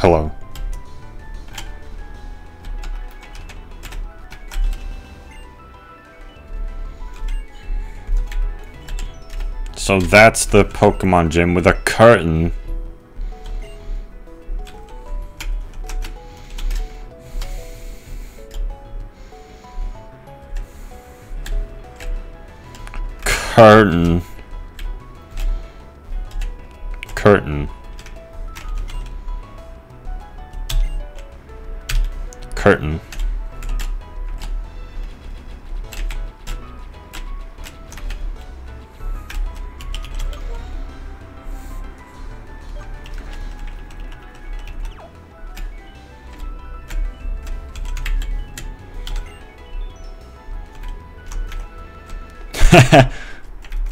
Hello. So that's the Pokemon gym with a curtain. Curtain. Curtain. Curtain.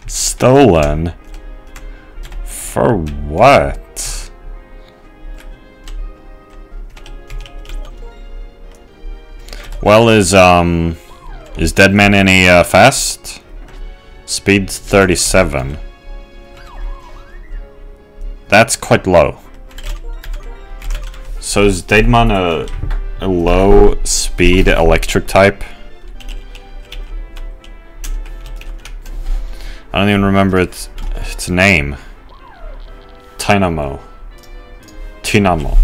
Stolen? For what? Well, is Deadman any fast? Speed 37. That's quite low. So is Deadman a low speed electric type? I don't even remember its name. Tynamo. Tynamo.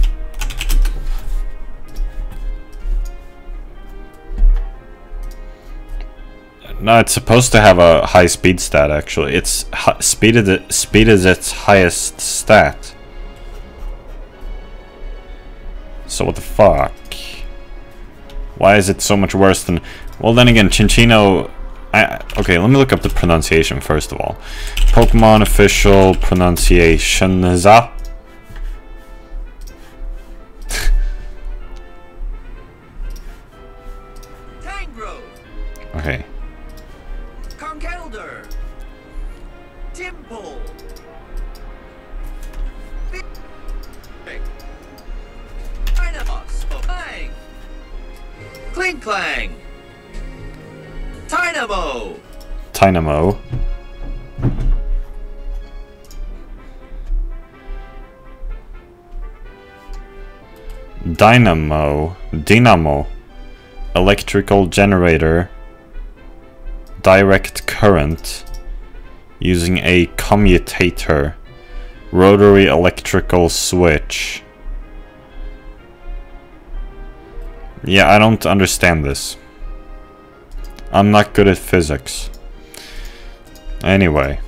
No, it's supposed to have a high speed stat. Actually, its speed is its highest stat. So what the fuck? Why is it so much worse than? Well, then again, Chinchino. Okay, let me look up the pronunciation first of all. Pokemon official pronunciation is Tangrowth. Okay. Conkeldurr. Timple. Dynamos. Clang. Cling Clang. Tynamo. Tynamo. Dynamo. Electrical generator. Direct current. Using a commutator. Rotary electrical switch. Yeah, I don't understand this. I'm not good at physics. Anyway.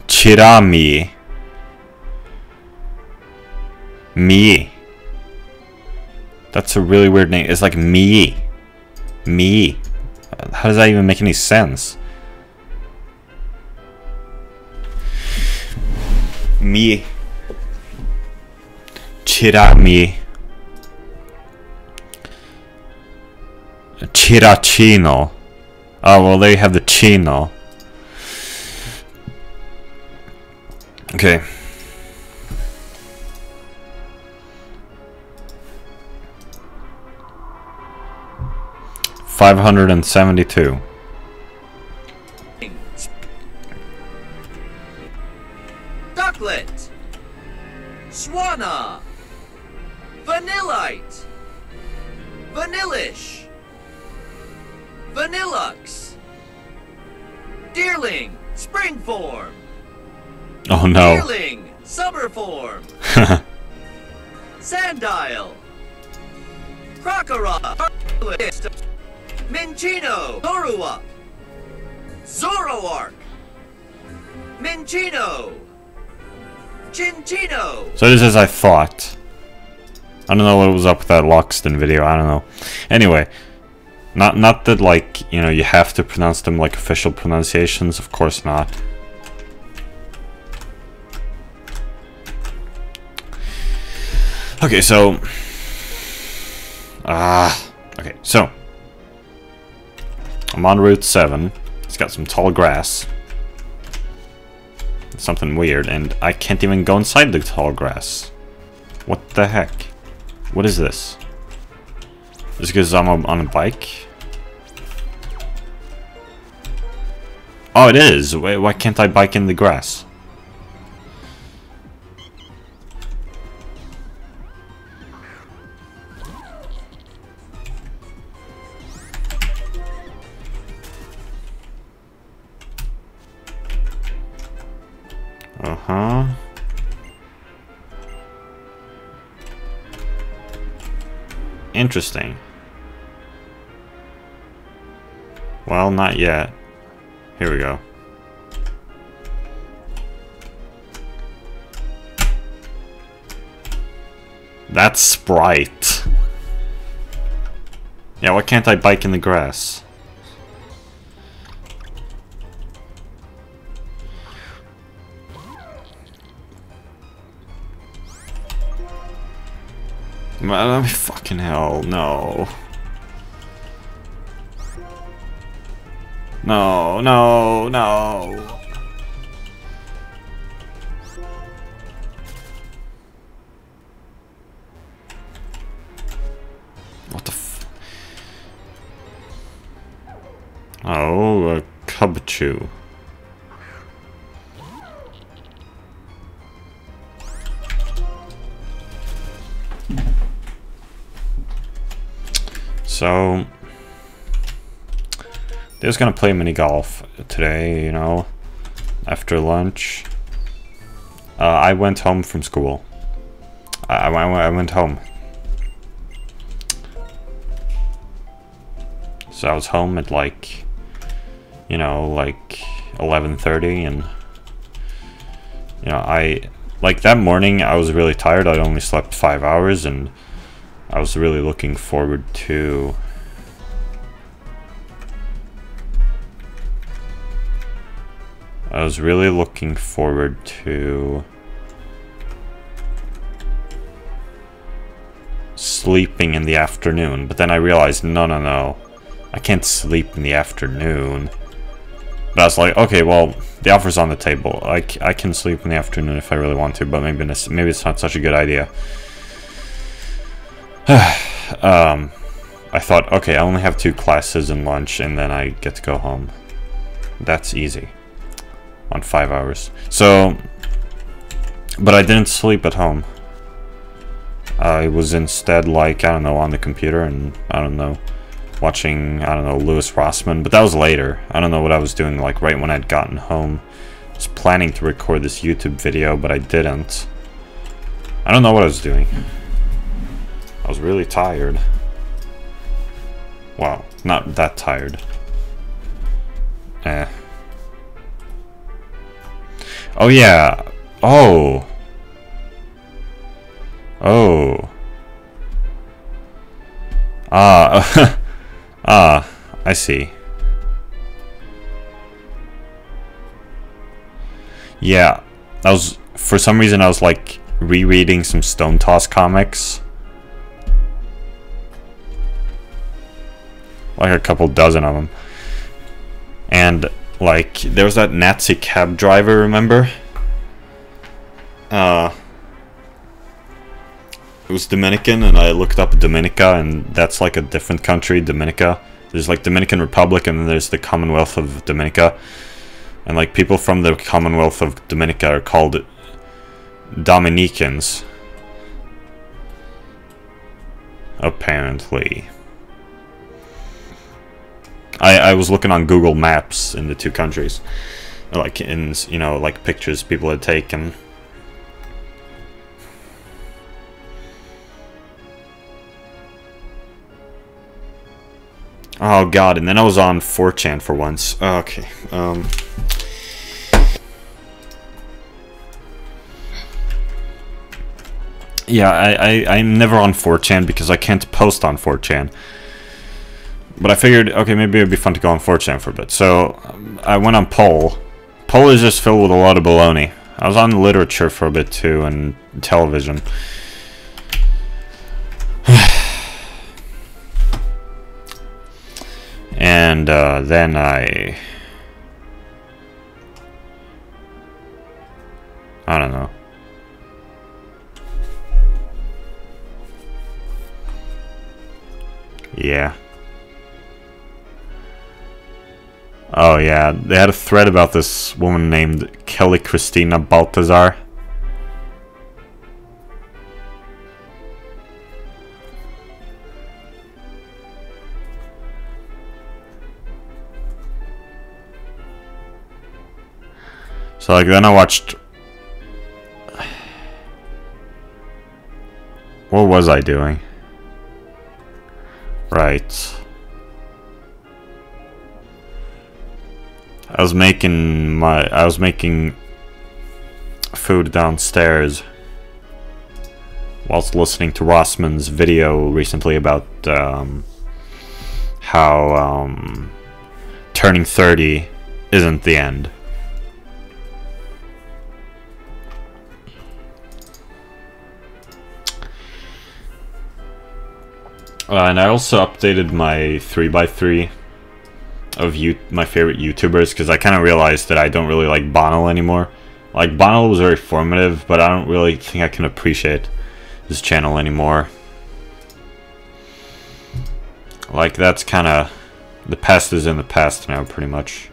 Chirami. Mi. That's a really weird name. It's like Mi. Mi. How does that even make any sense? Mi. Chirami. Chirachino. Oh, well, there you have the Chino. Okay. $572. Ducklet. Swanna. Vanillite. Vanillish. Vanillux. Deerling. Spring form. Oh no. Deerling. Summer form. Sandile. Crocodile. Minchino. Zoruup. Zoroark. Minchino. Chinchino. So this is as I thought. I don't know what was up with that Loxton video, I don't know. Anyway, not that, like, you know, you have to pronounce them like official pronunciations, of course not. Okay, so okay, so I'm on Route 7. It's got some tall grass. Something weird, and I can't even go inside the tall grass. What the heck? What is this? Just because I'm on a bike? Oh, it is. Why can't I bike in the grass? Uh-huh. Interesting. Well, not yet. Here we go. That's Sprite. Yeah, why can't I bike in the grass? Fucking hell, no. No, no, no. What the f... Oh, a Cubchoo. So, they're just gonna play mini golf today, you know, after lunch. I went home from school. I went home. So I was home at like, you know, like 11:30, and you know, like that morning I was really tired. I'd only slept 5 hours, and I was really looking forward to sleeping in the afternoon, but then I realized, no, I can't sleep in the afternoon. But I was like, okay, well, the offer's on the table. I can sleep in the afternoon if I really want to, but maybe it's not such a good idea. I thought, okay, I only have 2 classes and lunch, and then I get to go home. That's easy. On 5 hours. So, but I didn't sleep at home. I was instead, like, I don't know, on the computer, and I don't know, watching, I don't know, Louis Rossmann, but that was later. I don't know what I was doing, like, right when I'd gotten home. I was planning to record this YouTube video, but I didn't. I don't know what I was doing. I was really tired. Wow, not that tired. Oh yeah. Oh. Oh. Ah. Ah, I see. Yeah, for some reason I was like rereading some Stone Toss comics. Like a couple dozen of them. And like there was that Nazi cab driver, remember? It was Dominican, and I looked up Dominica, and that's like a different country, Dominica. There's like Dominican Republic, and then there's the Commonwealth of Dominica. And like people from the Commonwealth of Dominica are called Dominicans. Apparently. I was looking on Google Maps in the 2 countries. Like in, you know, like pictures people had taken. Oh god, and then I was on 4chan for once. Okay, yeah, I'm never on 4chan because I can't post on 4chan. But I figured, okay, maybe it'd be fun to go on 4chan for a bit. So, I went on Poll. Poll is just filled with a lot of baloney. I was on literature for a bit too, and television. And then I don't know. Yeah. Oh yeah, they had a thread about this woman named Kelly Christina Baltazar. So like then I watched... What was I doing? Right. I was making food downstairs whilst listening to Rossman's video recently about how turning 30 isn't the end. And I also updated my 3x3 of my favorite YouTubers, because I kind of realized that I don't really like Bonnell anymore. Like, Bonnell was very formative, but I don't really think I can appreciate his channel anymore. Like, that's kind of... The past is in the past now, pretty much.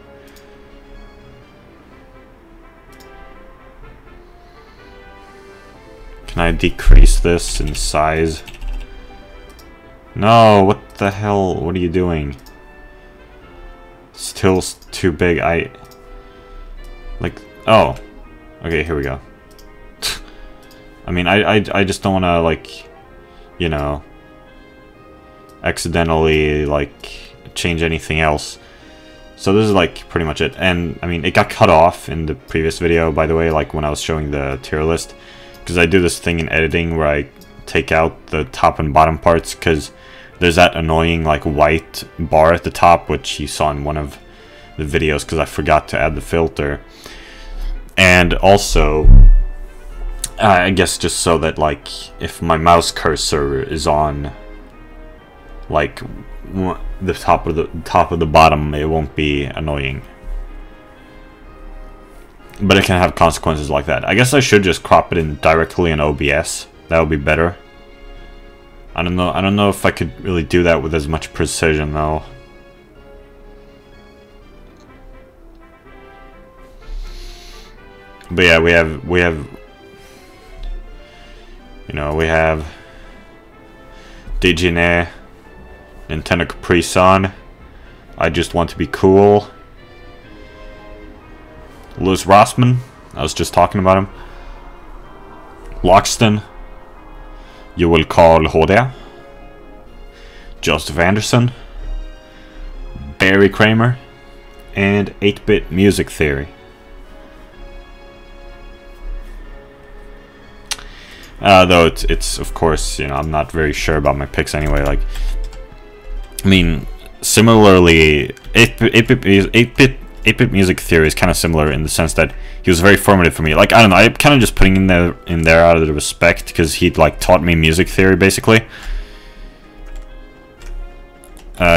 Can I decrease this in size? No, what the hell? What are you doing? Still too big. Oh. Okay, here we go. I mean, I just don't want to, like, you know, accidentally, like, change anything else. So this is, like, pretty much it. And, I mean, it got cut off in the previous video, by the way, like, when I was showing the tier list. Because I do this thing in editing where I take out the top and bottom parts, because there's that annoying, like, white bar at the top, which you saw in one of the videos, because I forgot to add the filter. And also, I guess just so that, like, if my mouse cursor is on, like, the top of the bottom, it won't be annoying. But it can have consequences like that. I guess I should just crop it in directly in OBS. That would be better. I don't know if I could really do that with as much precision though. But yeah, we have you know, we have Dejeuner, Nintendo Capri Sun, I Just Want to Be Cool, Louis Rossman, I was just talking about him, Loxton, You Will Call Hodea, Joseph Anderson, Barry Kramer, and 8-Bit Music Theory. Though it's of course, you know, I'm not very sure about my picks anyway. Like, I mean, similarly, 8-Bit Music Theory is kind of similar in the sense that he was very formative for me. Like, I don't know, I'm kind of just putting in there out of the respect, because he, like, taught me music theory, basically.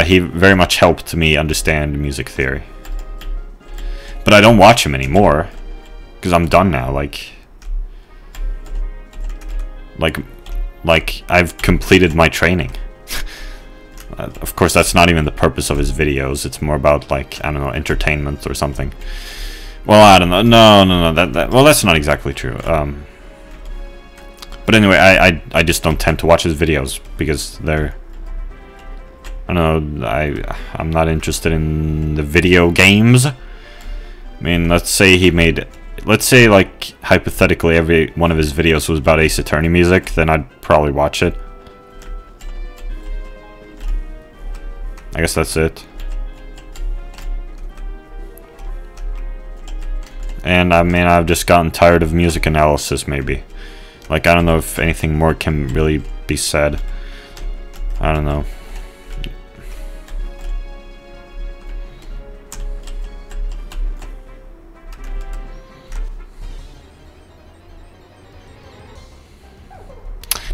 He very much helped me understand music theory. But I don't watch him anymore, because I'm done now, like I've completed my training. Of course, that's not even the purpose of his videos. It's more about, like, I don't know, entertainment or something. Well, I don't know. No. Well, that's not exactly true. But anyway, I just don't tend to watch his videos because they're... I don't know. I'm not interested in the video games. I mean, let's say he made... Let's say, like, hypothetically, every one of his videos was about Ace Attorney music, then I'd probably watch it. I guess that's it. And, I mean, I've just gotten tired of music analysis, maybe. Like, I don't know if anything more can really be said. I don't know.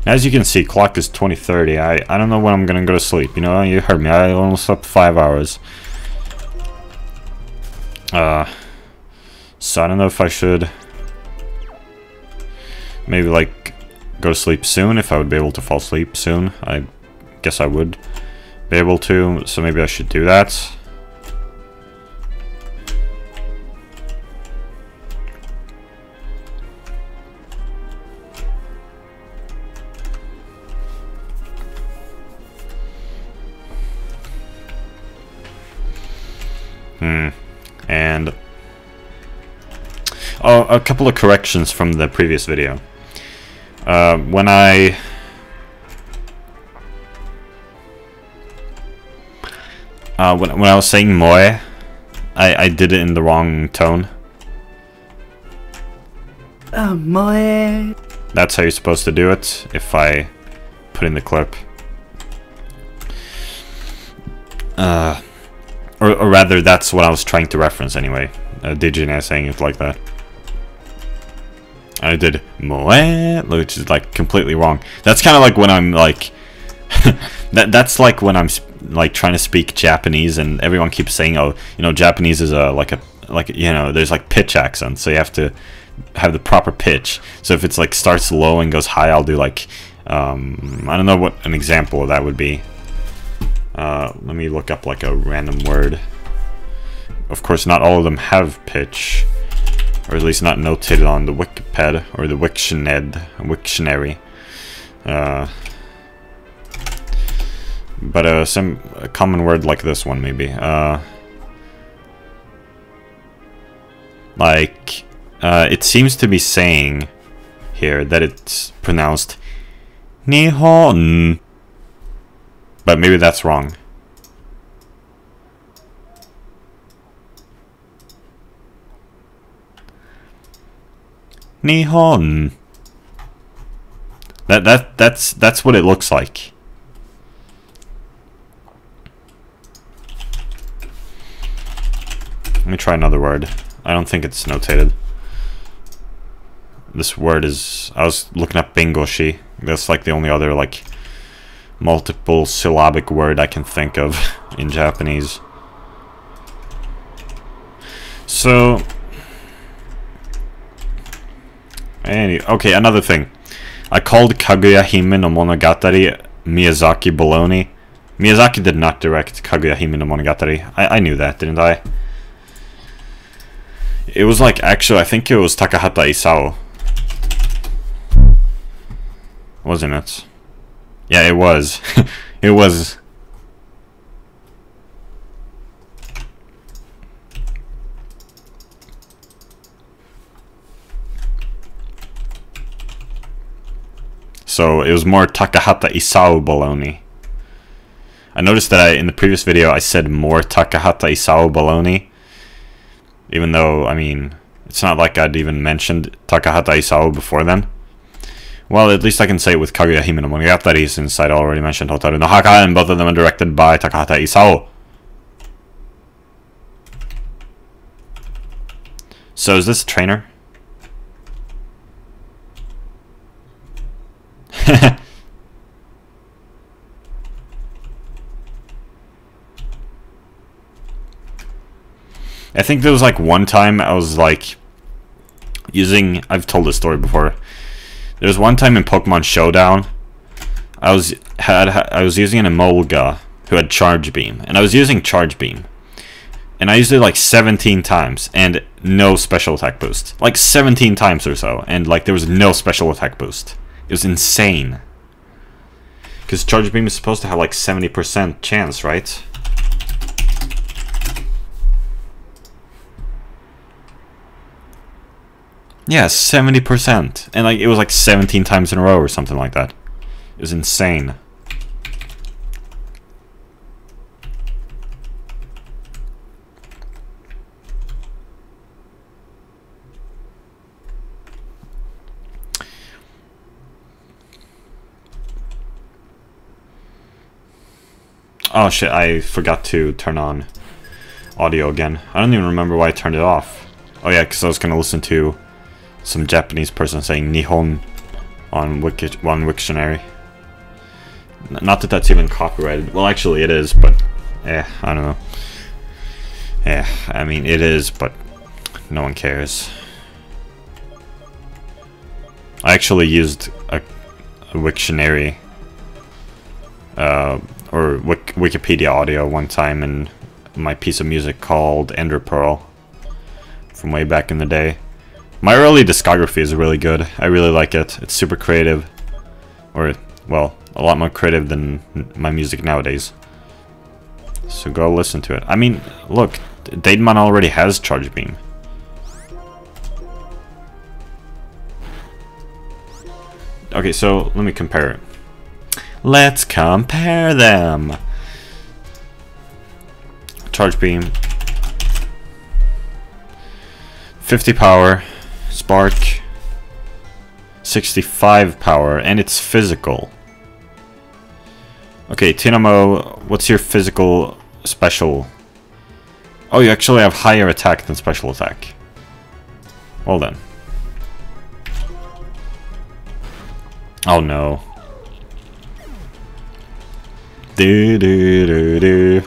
As you can see, clock is 20:30. I don't know when I'm gonna go to sleep. You know, you heard me. I almost slept 5 hours. So I don't know if I should maybe, like, go to sleep soon, if I would be able to fall asleep soon. I guess I would be able to, so maybe I should do that. And oh, a couple of corrections from the previous video. When I was saying moe, I did it in the wrong tone. Moe. That's how you're supposed to do it, if I put in the clip. Or rather, that's what I was trying to reference anyway. Digine saying it like that. I did moe, which is like completely wrong. That's kind of like when I'm like... that's like when I'm like trying to speak Japanese and everyone keeps saying, oh, you know, Japanese is like you know, there's like pitch accents, so you have to have the proper pitch. So if it's like starts low and goes high, I'll do like I don't know what an example of that would be. Let me look up like a random word. Of course, not all of them have pitch, or at least not notated on the Wikipedia or the Wiktionary. But a common word like this one, maybe. Like, it seems to be saying here that it's pronounced Nihon, but maybe that's wrong. Nihon. That's what it looks like. Let me try another word. I don't think it's notated. This word is... I was looking up bingoshi. That's like the only other like multiple syllabic word I can think of in Japanese. So... okay, another thing. I called Kaguya Hime no Monogatari Miyazaki baloney. Miyazaki did not direct Kaguya Hime no Monogatari. I knew that, didn't I? It was like, actually, I think it was Takahata Isao. Wasn't it? Yeah, it was. It was. So it was more Takahata Isao baloney. I noticed that in the previous video I said more Takahata Isao baloney. Even though, I mean, it's not like I'd even mentioned Takahata Isao before then. Well, at least I can say it with Kaguya Hime no Monogatari, since I'd already mentioned Hotaru no Haka, and both of them are directed by Takahata Isao. So is this a trainer? I think there was like one time I was like using... I've told this story before. There was one time in Pokemon Showdown, I was using an Emolga who had Charge Beam, and I was using Charge Beam, and I used it like 17 times and no special attack boost, like 17 times or so, and like there was no special attack boost. It was insane. Because Charge Beam is supposed to have like 70% chance, right? Yeah, 70%. And like it was like 17 times in a row or something like that. It was insane. Oh shit, I forgot to turn on audio again. I don't even remember why I turned it off. Oh yeah, because I was going to listen to some Japanese person saying Nihon on Wiktionary. Not that that's even copyrighted. Well, actually it is, but I don't know. Yeah, I mean it is, but no one cares. I actually used a Wiktionary or Wikipedia audio one time in my piece of music called Ender Pearl from way back in the day. My early discography is really good. I really like it. It's super creative. Or, well, a lot more creative than my music nowadays. So go listen to it. I mean, look, Daedmon already has Charge Beam. Okay, so let me compare it. Let's compare them. Charge Beam. 50 power. Spark. 65 power, and it's physical. Okay, Tinamo, what's your physical special? Oh, you actually have higher attack than special attack. Well then. Oh no. Do do do do.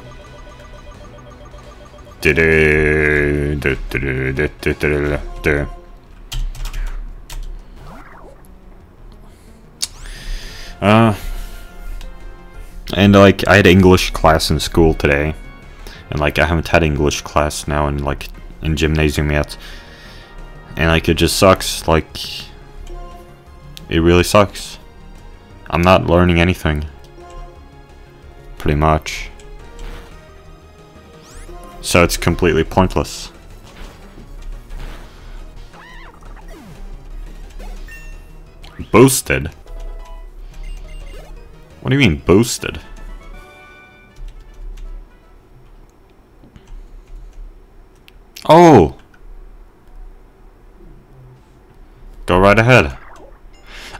Do do do do do do do do. And like I had English class in school today, and like I haven't had English class now in gymnasium yet, and like it just sucks. Like it really sucks. I'm not learning anything, pretty much, so it's completely pointless. Boosted? What do you mean boosted? Oh! Go right ahead.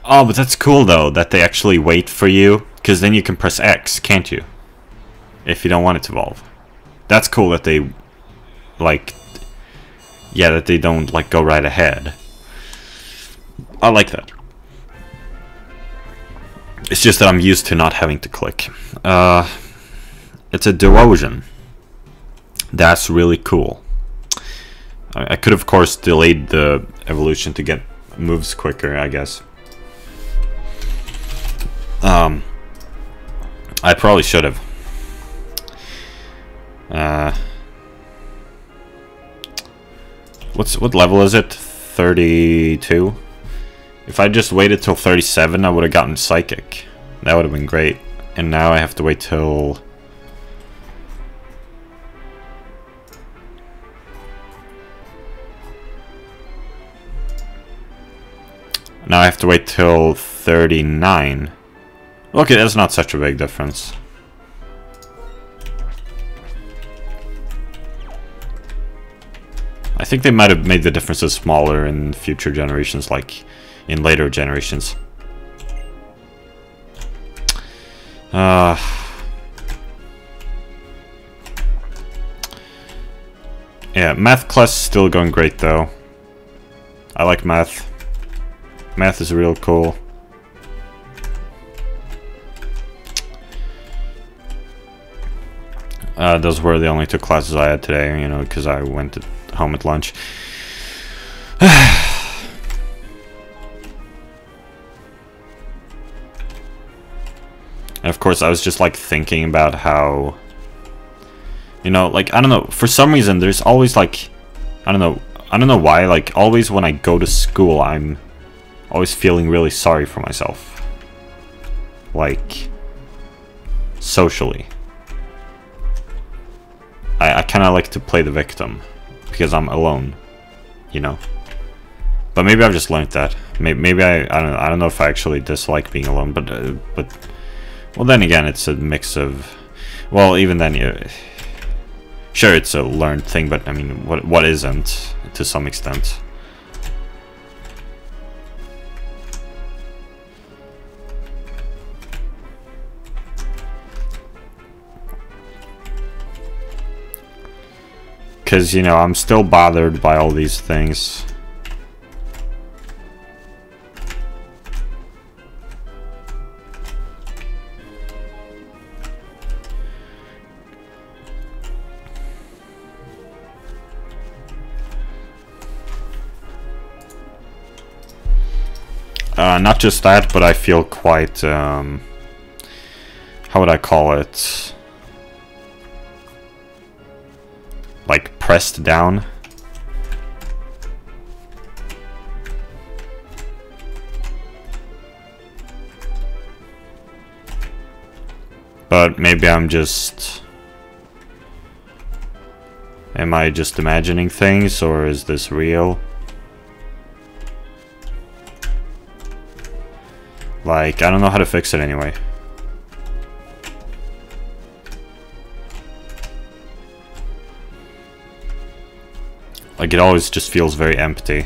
Oh, but that's cool though, that they actually wait for you, because then you can press X, can't you? If you don't want it to evolve. That's cool that they, like, yeah, that they don't, like, go right ahead. I like that. It's just that I'm used to not having to click. It's a Duosion. That's really cool. I could, of course, delayed the evolution to get moves quicker, I guess. I probably should have. What level is it? 32? If I just waited till 37, I would have gotten Psychic. That would have been great. And now I have to wait till... Now I have to wait till 39. Okay, that's not such a big difference. I think they might have made the differences smaller in future generations, like in later generations. Yeah, math class is still going great though. I like math. Math is real cool. Those were the only two classes I had today, you know, because I went home at lunch. And of course, I was just like thinking about how, you know, like, I don't know, for some reason, there's always like, I don't know why, like, always when I go to school, I'm always feeling really sorry for myself. Like, socially. I kind of like to play the victim, because I'm alone, you know? But maybe I've just learned that. Maybe I don't know if I actually dislike being alone, but well, then again, it's a mix of, well, even then, sure, it's a learned thing, but I mean, what isn't, to some extent. Because, you know, I'm still bothered by all these things. Not just that, but I feel quite, how would I call it? Like, pressed down. But maybe I'm just... Am I just imagining things, or is this real? Like, I don't know how to fix it anyway. Like, it always just feels very empty.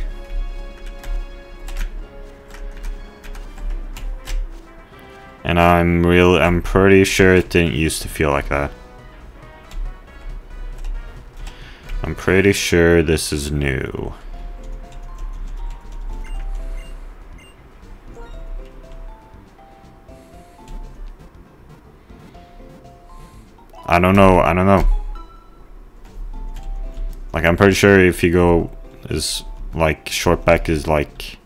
And I'm pretty sure it didn't used to feel like that. I'm pretty sure this is new. I don't know. Like, I'm pretty sure if you go is like short back is like,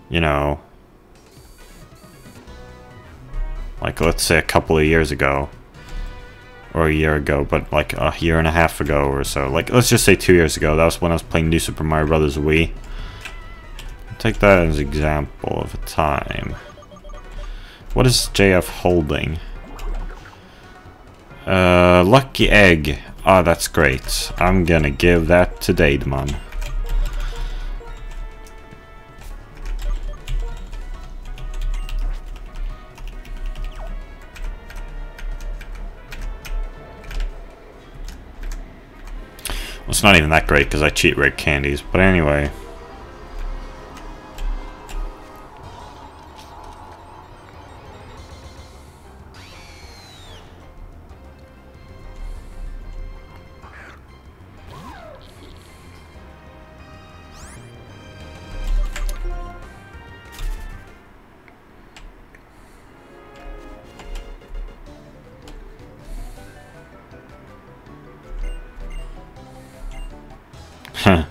you know, like let's say a couple of years ago or a year ago, but like a year and a half ago or so, like let's just say 2 years ago. That was when I was playing New Super Mario Brothers Wii. Take that as an example of a time. What is JF holding? Lucky egg. Ah, that's great. I'm gonna give that to Daedmon. Well, it's not even that great because I cheat rate candies, but anyway. Huh.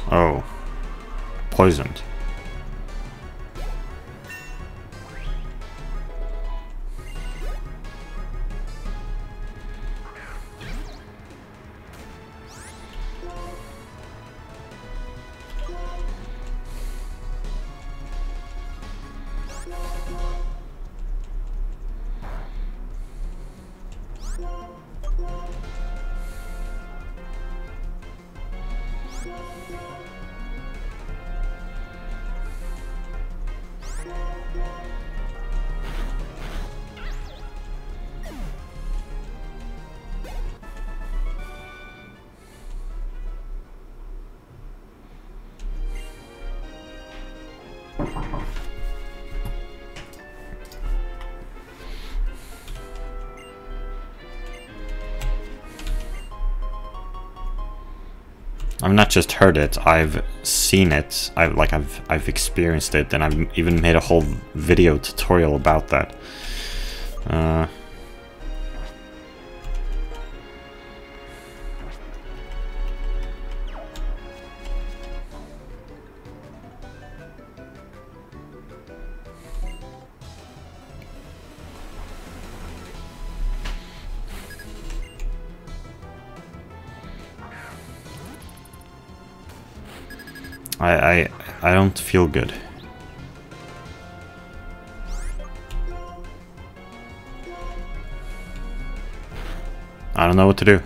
Oh. Poisoned. I've not just heard it, I've seen it. I've experienced it, and I've even made a whole video tutorial about that. I don't feel good. I don't know what to do.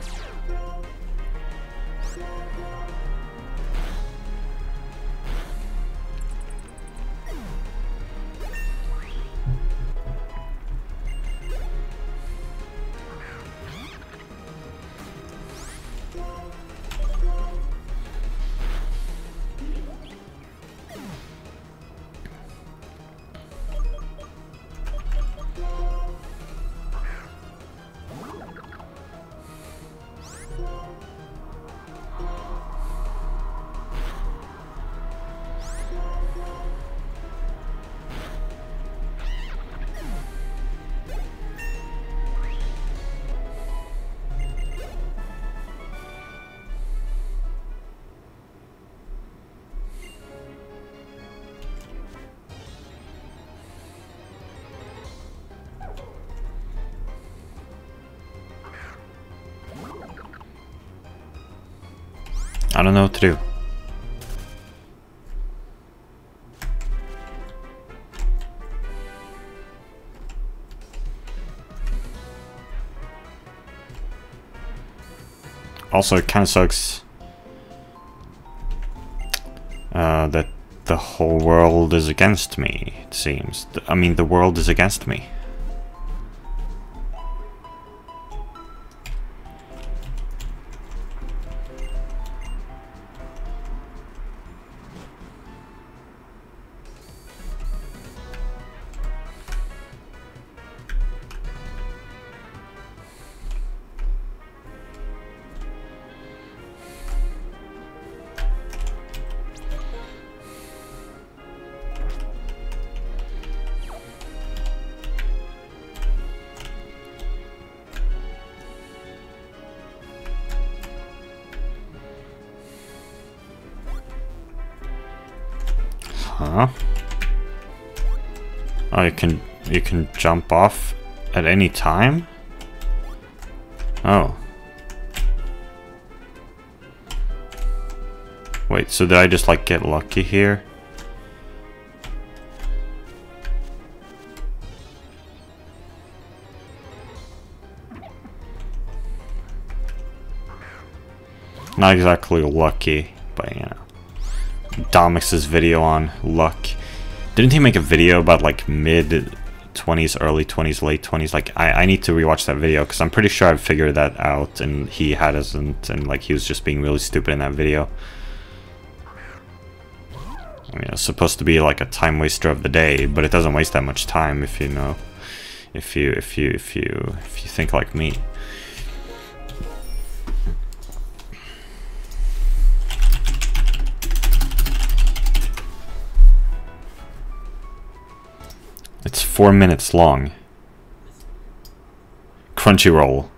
I don't know what to do. Also, it kind of sucks that the whole world is against me, it seems. I mean, the world is against me. Huh? Oh, you can jump off at any time? Oh. Wait, so did I just like get lucky here? Not exactly lucky, but you know. Domix's video on luck. Didn't he make a video about like mid 20s, early 20s, late 20s? Like I need to rewatch that video because I'm pretty sure I've figured that out and he hasn't, and like he was just being really stupid in that video. I mean, it's supposed to be like a time waster of the day, but it doesn't waste that much time if you know, if you think like me. It's 4 minutes long. Crunchyroll.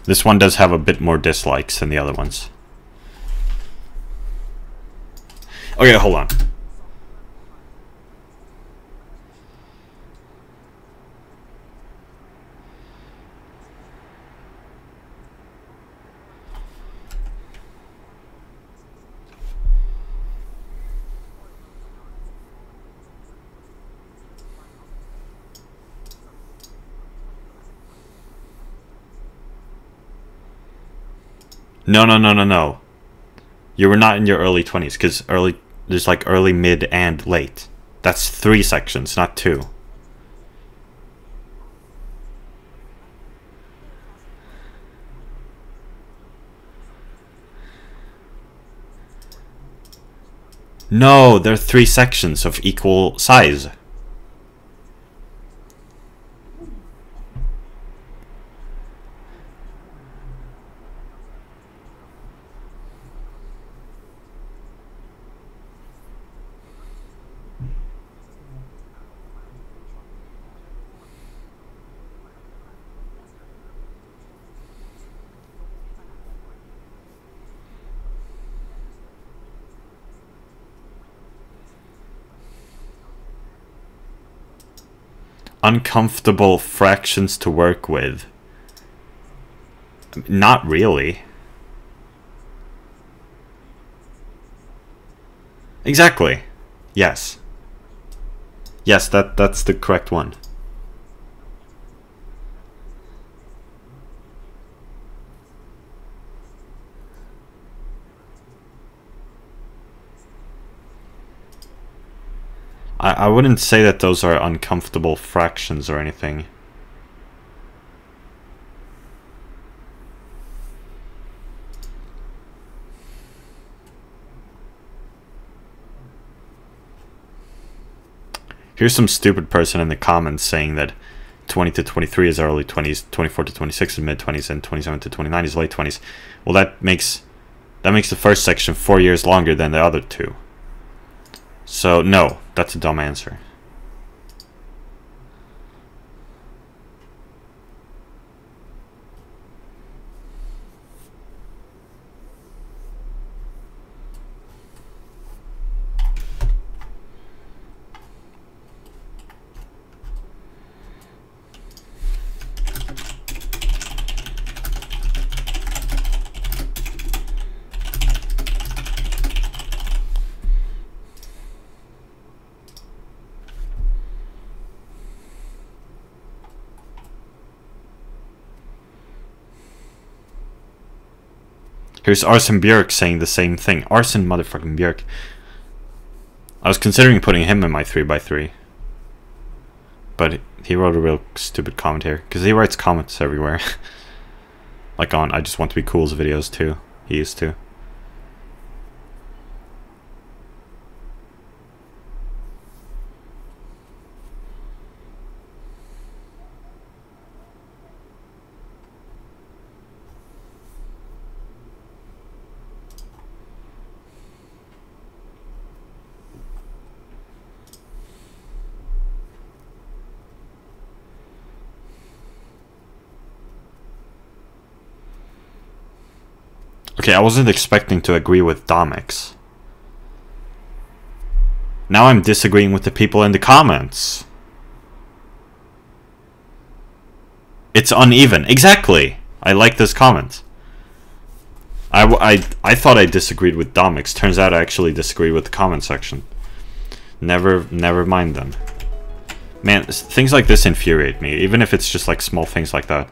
This one does have a bit more dislikes than the other ones. Okay, hold on. No. You were not in your early 20s, because there's like early, mid, and late. That's 3 sections, not 2. No, there are 3 sections of equal size. Uncomfortable fractions to work with. Not really. Exactly. Yes. Yes, that's the correct one. I wouldn't say that those are uncomfortable fractions or anything. Here's some stupid person in the comments saying that 20 to 23 is early 20s, 24 to 26 is mid 20s, and 27 to 29 is late 20s. Well, that makes the first section 4 years longer than the other two. So no, that's a dumb answer. Here's Arsen Björk saying the same thing. Arsen motherfucking Björk. I was considering putting him in my 3x3. But he wrote a real stupid comment here. Because he writes comments everywhere. Like on I Just Want to Be Cool's videos too. He used to. Okay, I wasn't expecting to agree with Domix. Now I'm disagreeing with the people in the comments. It's uneven. Exactly! I like this comment. I thought I disagreed with Domix. Turns out I actually disagreed with the comment section. Never mind then. Man, things like this infuriate me, even if it's just like small things like that.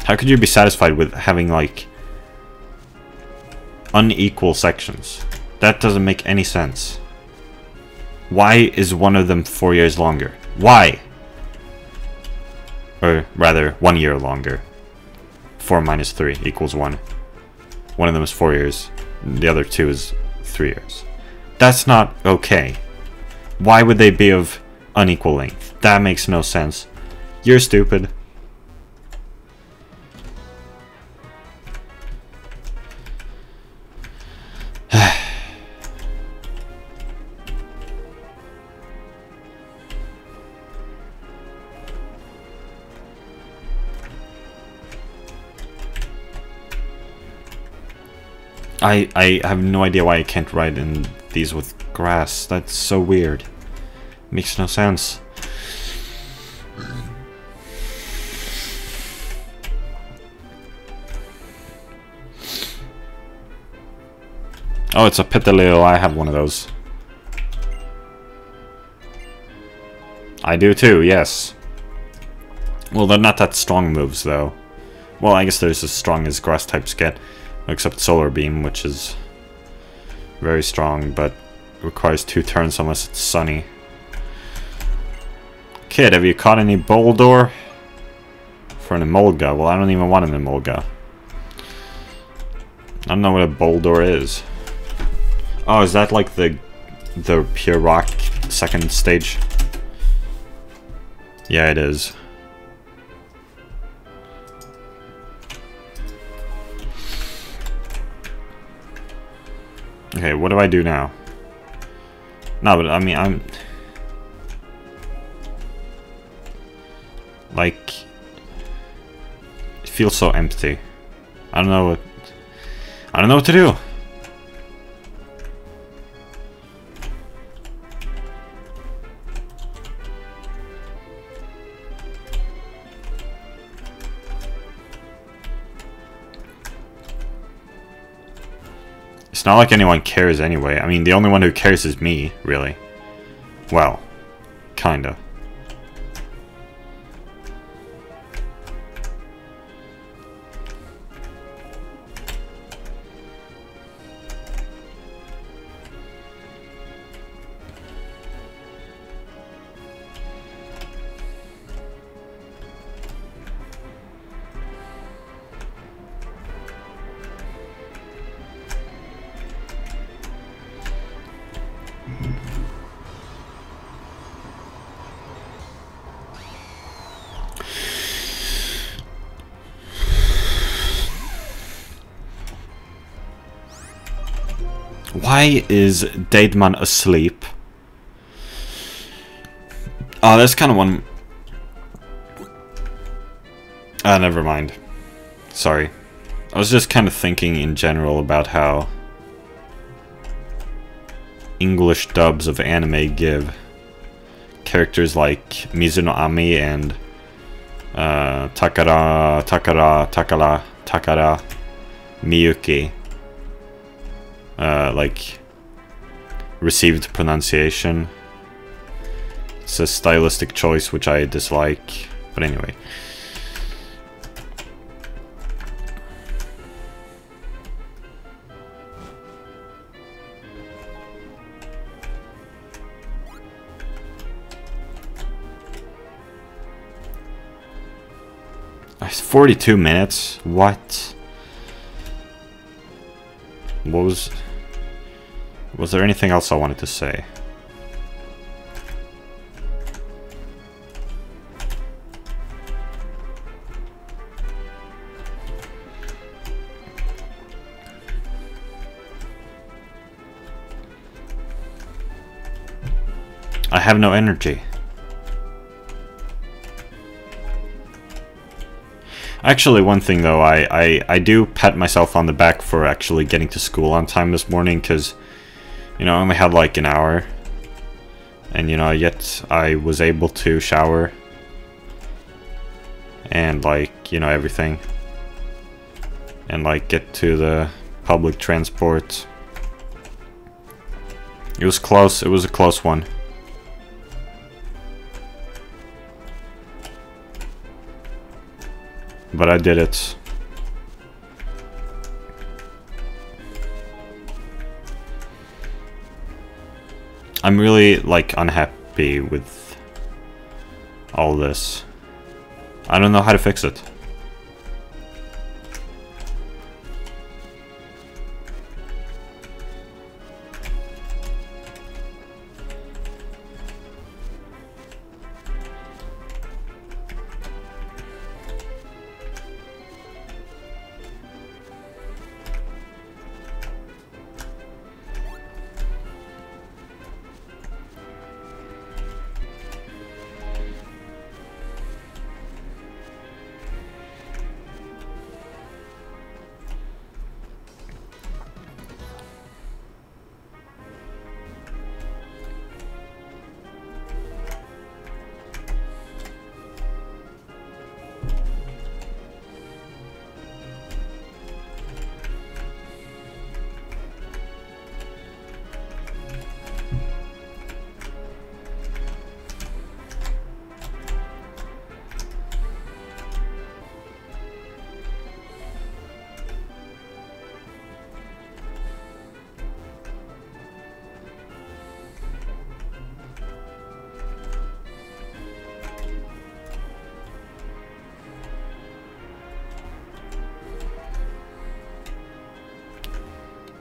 How could you be satisfied with having, like, unequal sections? That doesn't make any sense. Why is one of them 4 years longer? Why? Or rather, 1 year longer. 4 minus 3 equals 1. One of them is 4 years. The other two is 3 years. That's not okay. Why would they be of unequal length? That makes no sense. You're stupid. I have no idea why I can't write in these with grass. That's so weird. Makes no sense. Oh, it's a Petaleo. I have one of those. I do too, yes. Well, they're not that strong moves, though. Well, I guess they're as strong as grass types get. Except Solar Beam, which is very strong, but requires 2 turns unless it's sunny. Kid, have you caught any Boldor? For an Emolga? Well, I don't even want an Emolga. I don't know what a Boldor is. Oh, is that like the pure rock second stage? Yeah, it is. Okay, what do I do now? No, but I mean, I'm... Like... It feels so empty. I don't know what to do! It's not like anyone cares anyway. I mean, the only one who cares is me, really. Well, kinda. Why is Dateman asleep? Oh, that's kind of one... Ah, never mind. Sorry. I was just kind of thinking in general about how English dubs of anime give characters like Mizuno Ami and Takara Miyuki like received pronunciation. It's a stylistic choice which I dislike, but anyway. It's 42 minutes. What? Was there anything else I wanted to say? I have no energy. Actually, one thing though, I do pat myself on the back for actually getting to school on time this morning, because, you know, I only had like an hour. And, you know, yet I was able to shower. And, like, you know, everything. And, like, get to the public transport. It was close, it was a close one. But I did it. I'm really, like, unhappy with all this. I don't know how to fix it.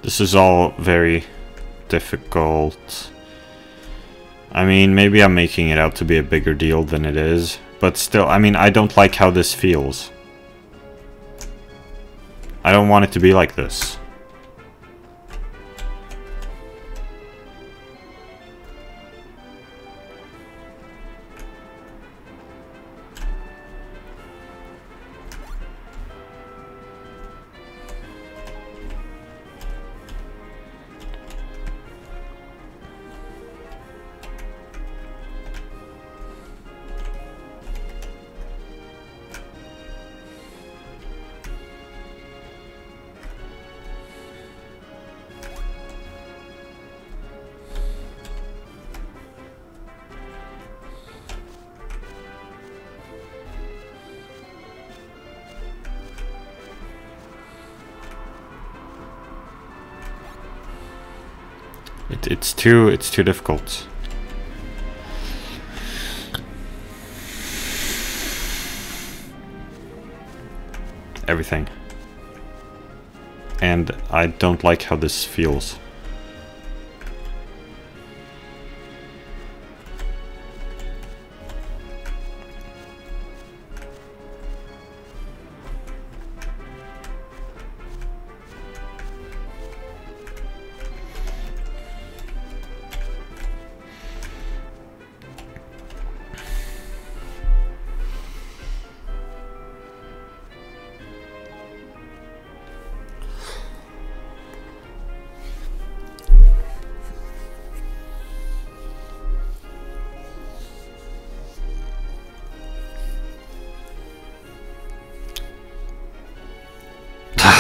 This is all very difficult. I mean, maybe I'm making it out to be a bigger deal than it is, but still, I mean, I don't like how this feels. I don't want it to be like this. It's too difficult. Everything. And I don't like how this feels.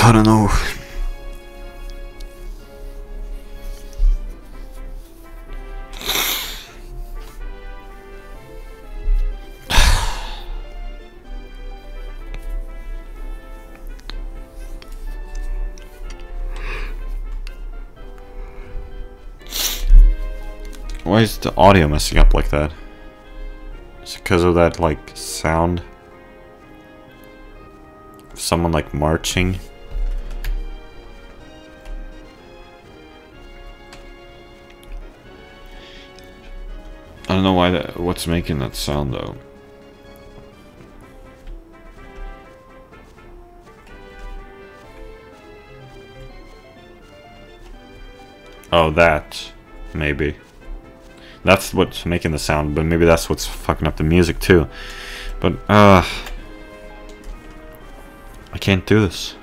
I don't know. Why is the audio messing up like that? Is it because of that, like, sound? Someone, like, marching? I don't know why what's making that sound though. Oh, that. Maybe. That's what's making the sound, but maybe that's what's fucking up the music too. But, I can't do this.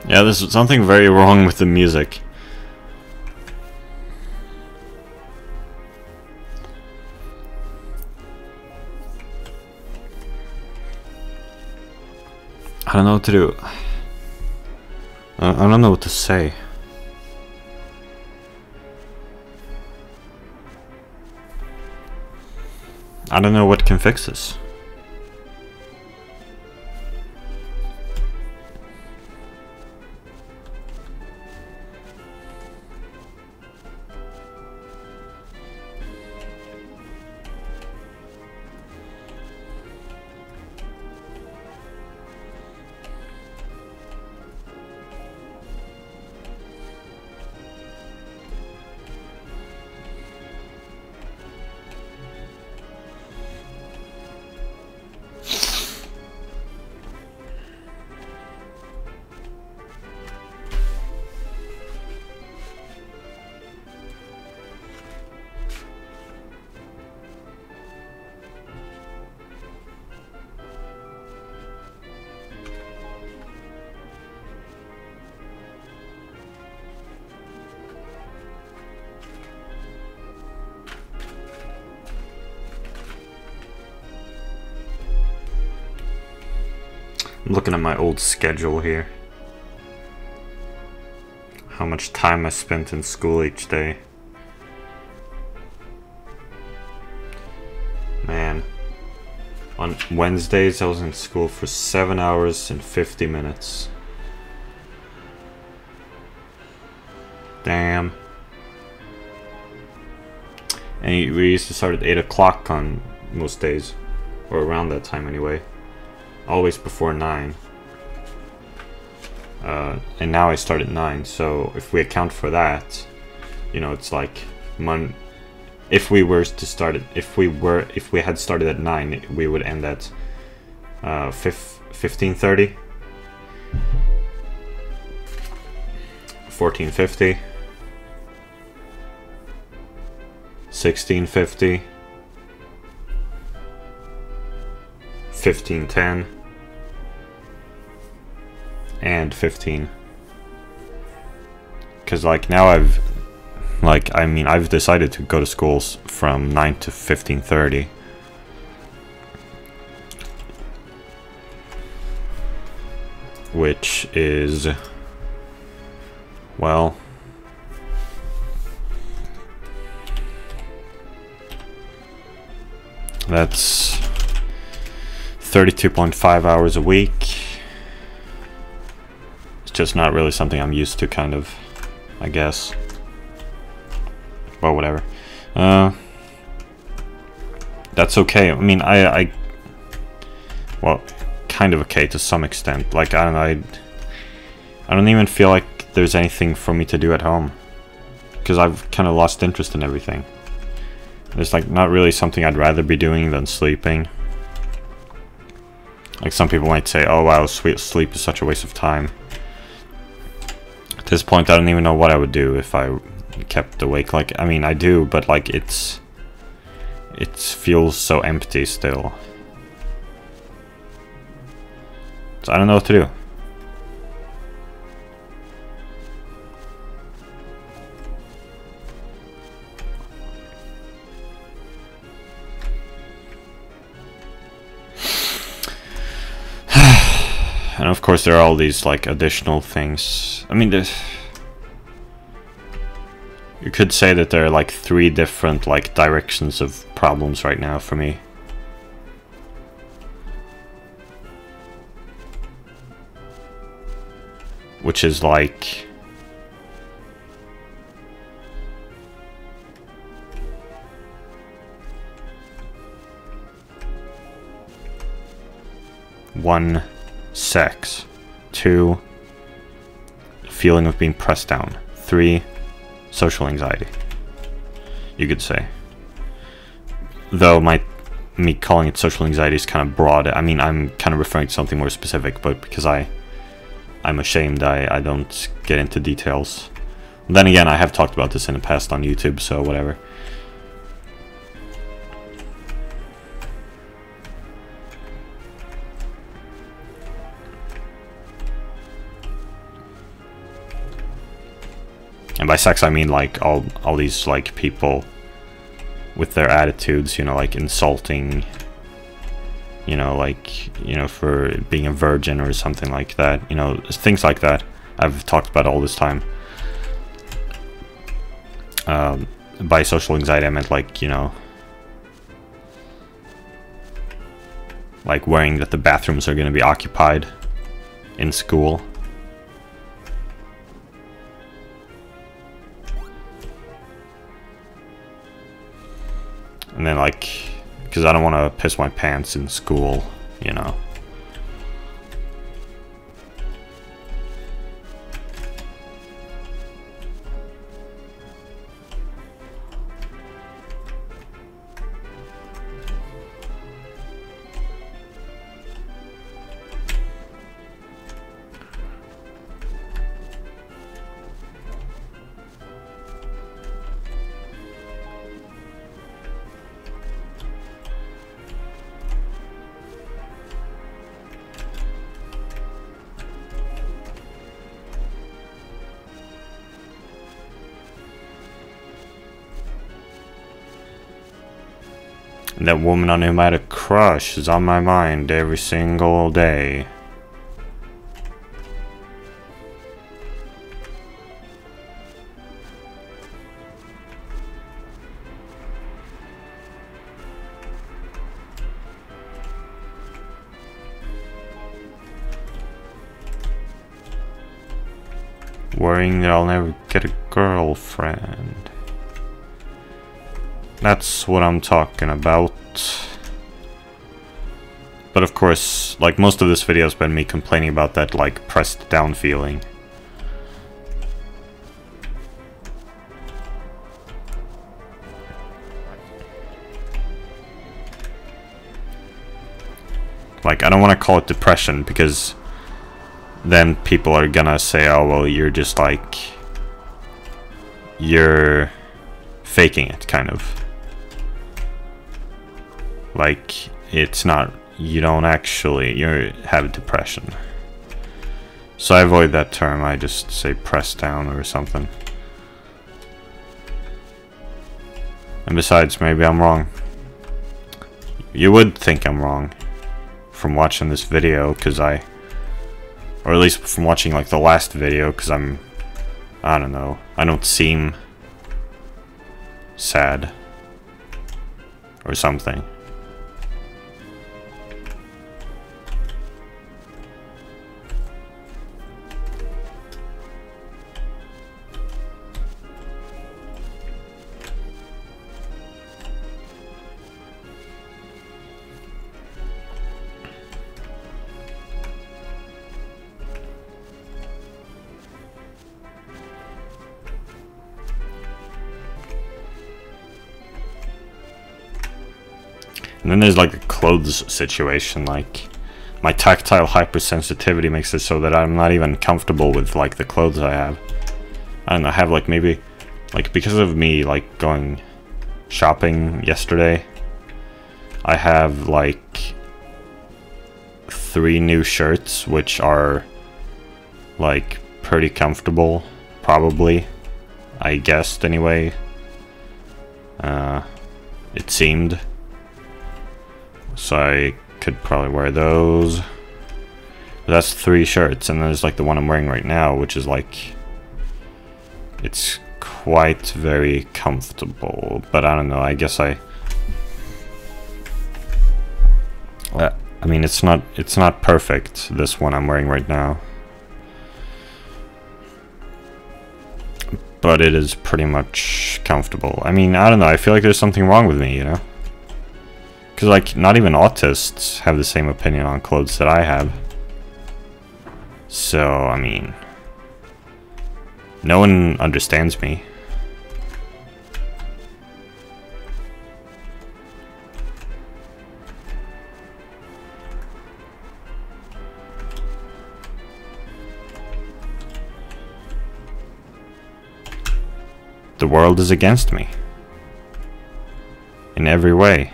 Yeah, there's something very wrong with the music. I don't know what to do. I don't know what to say. I don't know what can fix this. I'm looking at my old schedule here. How much time I spent in school each day. Man. On Wednesdays I was in school for 7 hours and 50 minutes. Damn. And we used to start at 8 o'clock on most days. Or around that time anyway. Always before 9. And now I start at 9, so if we account for that, you know, it's like if we were to start it, if we had started at 9, we would end at 15:30, 14:50, 16:50, 15:10, and 15. Because like now I've decided to go to schools from 9 to 15:30. Which is, well, that's 32.5 hours a week. It's just not really something I'm used to, kind of, I guess. But whatever. That's okay. I mean, well, kind of okay to some extent. Like, I don't know, I don't even feel like there's anything for me to do at home. Because I've kind of lost interest in everything. There's like not really something I'd rather be doing than sleeping. Like some people might say, oh wow, sleep is such a waste of time. At this point I don't even know what I would do if I kept awake. Like, I mean I do, but like it feels so empty still. So I don't know what to do. And of course there are all these like additional things. I mean, you could say that there are like 3 different like directions of problems right now for me. Which is like one, sex. 2, feeling of being pressed down. 3, social anxiety. You could say. Though me calling it social anxiety is kind of broad. I mean, I'm kind of referring to something more specific, but because I'm ashamed, I don't get into details. Then again, I have talked about this in the past on YouTube, so whatever. And by sex I mean like all these like people with their attitudes, you know, like insulting, you know, like, you know, for being a virgin or something like that, you know, things like that. I've talked about all this time. By social anxiety I meant like, you know, like worrying that the bathrooms are going to be occupied in school. And then like, because I don't want to piss my pants in school, you know. And that woman on whom I had a crush is on my mind every single day. Worrying that I'll never get a girlfriend. That's what I'm talking about. But of course, like, most of this video has been me complaining about that, like, pressed down feeling. Like, I don't want to call it depression, because then people are gonna say, oh, well, you're just, like, you're faking it, kind of. Like, it's not, you don't actually, you have depression. So I avoid that term, I just say press down or something. And besides, maybe I'm wrong. You would think I'm wrong from watching this video, because or at least from watching, like, the last video, because I don't know, I don't seem sad or something. And then there's, like, a clothes situation. Like, my tactile hypersensitivity makes it so that I'm not even comfortable with, like, the clothes I have. I don't know, I have, like, maybe, like, because of me, like, going shopping yesterday, I have, like, 3 new shirts, which are, like, pretty comfortable, probably. I guessed, anyway. It seemed. So I could probably wear those. But that's 3 shirts, and there's, like, the one I'm wearing right now, which is, like, it's quite very comfortable. But I don't know, I guess I mean, it's not perfect, this one I'm wearing right now. But it is pretty much comfortable. I mean, I don't know, I feel like there's something wrong with me, you know? Because, like, not even autists have the same opinion on clothes that I have. So, I mean, no one understands me. The world is against me. In every way.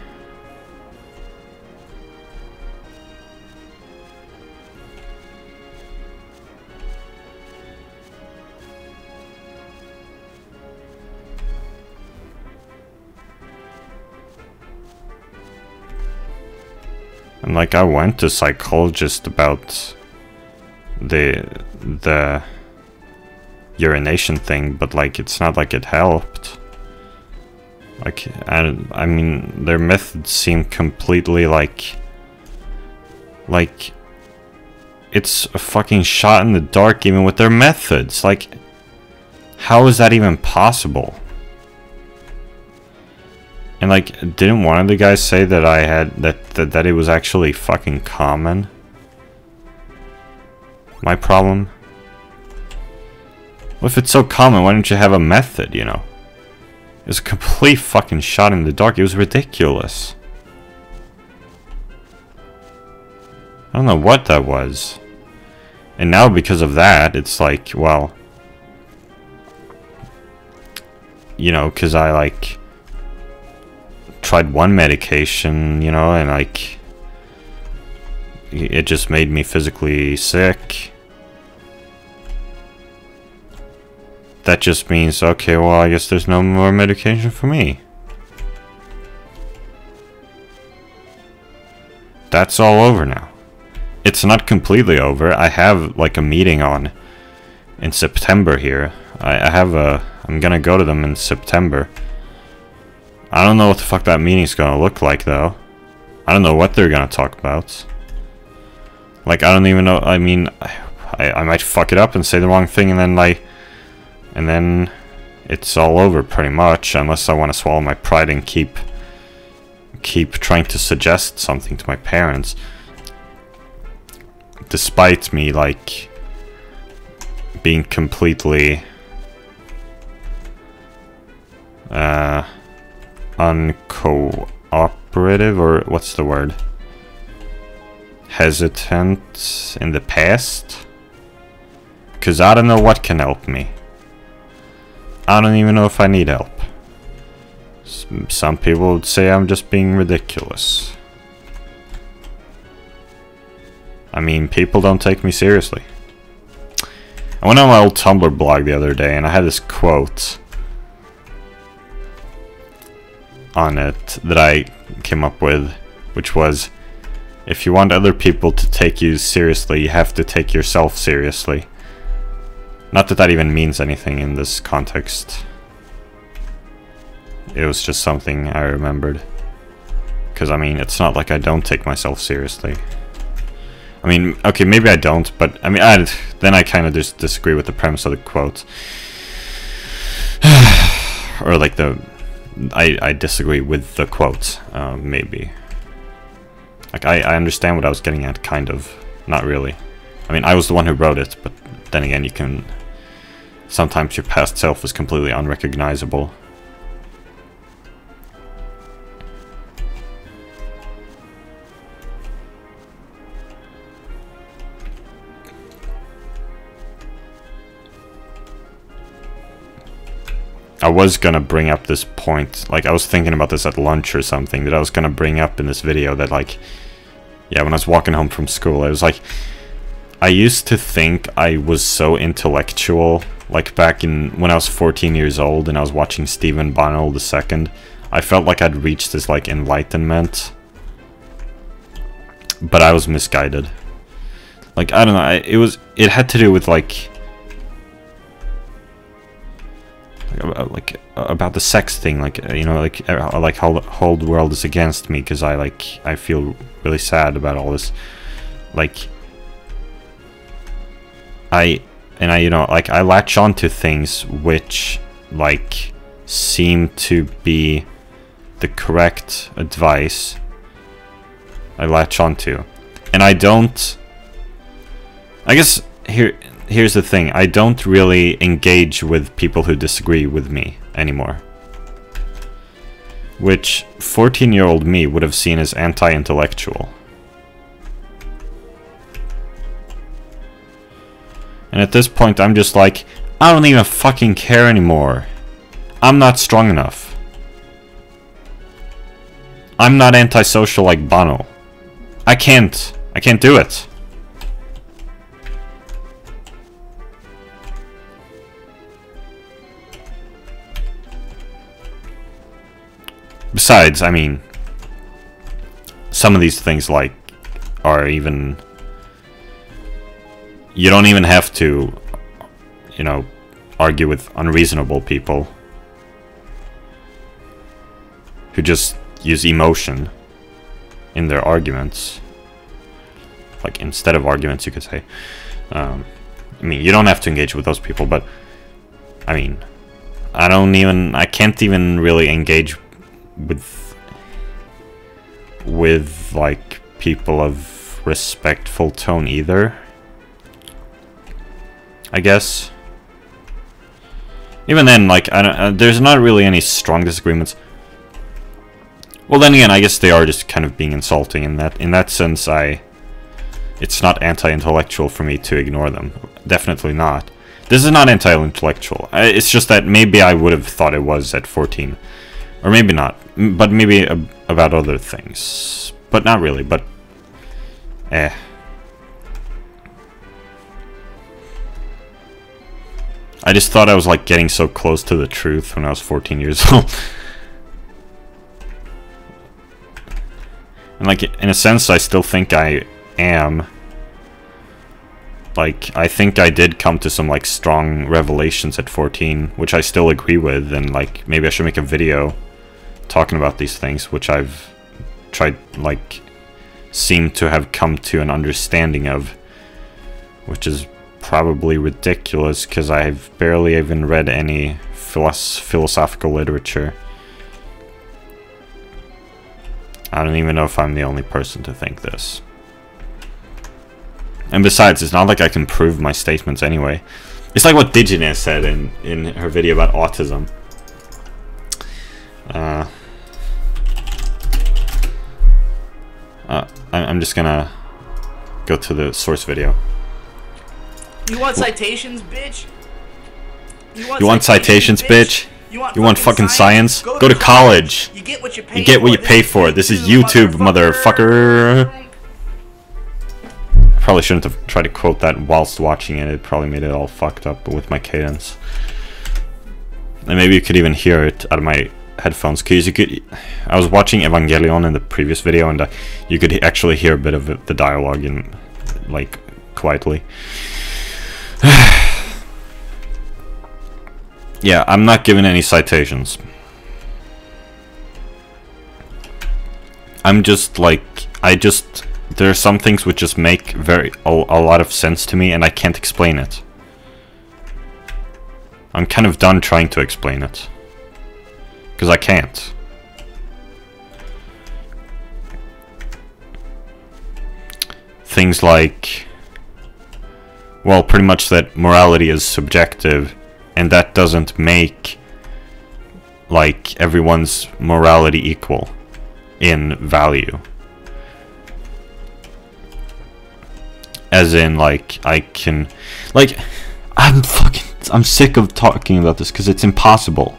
And, like, I went to a psychologist about the urination thing, but, like, it's not like it helped. Like, I mean, their methods seem completely, like, it's a fucking shot in the dark even with their methods. Like, how is that even possible? And, like, didn't one of the guys say that I had, that it was actually fucking common? My problem? Well, if it's so common, why don't you have a method, you know? It was a complete fucking shot in the dark. It was ridiculous. I don't know what that was. And now because of that, it's like, well, you know, because I, like, tried one medication, you know, and, like, it just made me physically sick. That just means, okay, well, I guess there's no more medication for me. That's all over now. It's not completely over. I have, like, a meeting in September here. I'm gonna go to them in September. I don't know what the fuck that meeting's gonna look like, though. I don't know what they're gonna talk about. Like, I don't even know. I mean, I might fuck it up and say the wrong thing, and then, like, and then it's all over pretty much, unless I want to swallow my pride and keep trying to suggest something to my parents. despite me, like, being completely uncooperative, or what's the word? Hesitant in the past? Because I don't know what can help me. I don't even know if I need help. Some people would say I'm just being ridiculous. I mean, people don't take me seriously. I went on my old Tumblr blog the other day and I had this quote on it that I came up with, which was, if you want other people to take you seriously, you have to take yourself seriously. Not that that even means anything in this context. It was just something I remembered. Because, I mean, it's not like I don't take myself seriously. I mean, okay, maybe I don't, but, I mean, then I kind of just disagree with the premise of the quote. Or, like, I disagree with the quote, maybe. Like, I understand what I was getting at, kind of. Not really. I mean, I was the one who wrote it, but then again, you can... Sometimes your past self is completely unrecognizable. I was gonna bring up this point, like I was thinking about this at lunch or something, that I was gonna bring up in this video that, like, yeah, when I was walking home from school, I was like, I used to think I was so intellectual, like back in, when I was 14 years old and I was watching Stephen Bonnell II, I felt like I'd reached this, like, enlightenment, but I was misguided. Like, I don't know, it had to do with, like about the sex thing, like, you know, like how the whole world is against me because I feel really sad about all this, like, you know, like, I latch on to things which, like, seem to be the correct advice. I latch on to, and I don't, I guess here's the thing, I don't really engage with people who disagree with me anymore. Which 14-year-old me would have seen as anti-intellectual. And at this point I'm just like, I don't even fucking care anymore. I'm not strong enough. I'm not antisocial like Bono. I can't do it. Besides, I mean, some of these things, like, are even... You don't even have to, you know, argue with unreasonable people who just use emotion in their arguments. Like, instead of arguments, you could say. I mean, you don't have to engage with those people, but, I mean, I can't even really engage with like people of respectful tone either, I guess. Even then, like, there's not really any strong disagreements. Well, then again, I guess they are just kind of being insulting in that sense. It's not anti-intellectual for me to ignore them. Definitely not. This is not anti-intellectual. It's just that maybe I would have thought it was at 14. Or maybe not, but maybe about other things. But not really, but... I just thought I was, like, getting so close to the truth when I was 14 years old. And, like, in a sense, I still think I am. Like, I think I did come to some, like, strong revelations at 14, which I still agree with, and, like, maybe I should make a video talking about these things, which I've tried, like, seem to have come to an understanding of, which is probably ridiculous because I've barely even read any philosophical literature. I don't even know if I'm the only person to think this. And besides, it's not like I can prove my statements anyway. It's like what Digine said in her video about autism. I'm just gonna go to the source video. You want citations, bitch? You want citations, bitch? You want fucking science? Go to college. You get what you pay for. This is YouTube, motherfucker. I probably shouldn't have tried to quote that whilst watching it. It probably made it all fucked up with my cadence. And maybe you could even hear it out of my headphones, because you could. I was watching Evangelion in the previous video, and you could actually hear a bit of the dialogue in, like, quietly. Yeah, I'm not giving any citations. I'm just like, there are some things which just make a lot of sense to me, and I can't explain it. I'm kind of done trying to explain it, because I can't. Things like, well, pretty much that morality is subjective, and that doesn't make, like, everyone's morality equal in value. As in, like, I can, like, I'm sick of talking about this because it's impossible.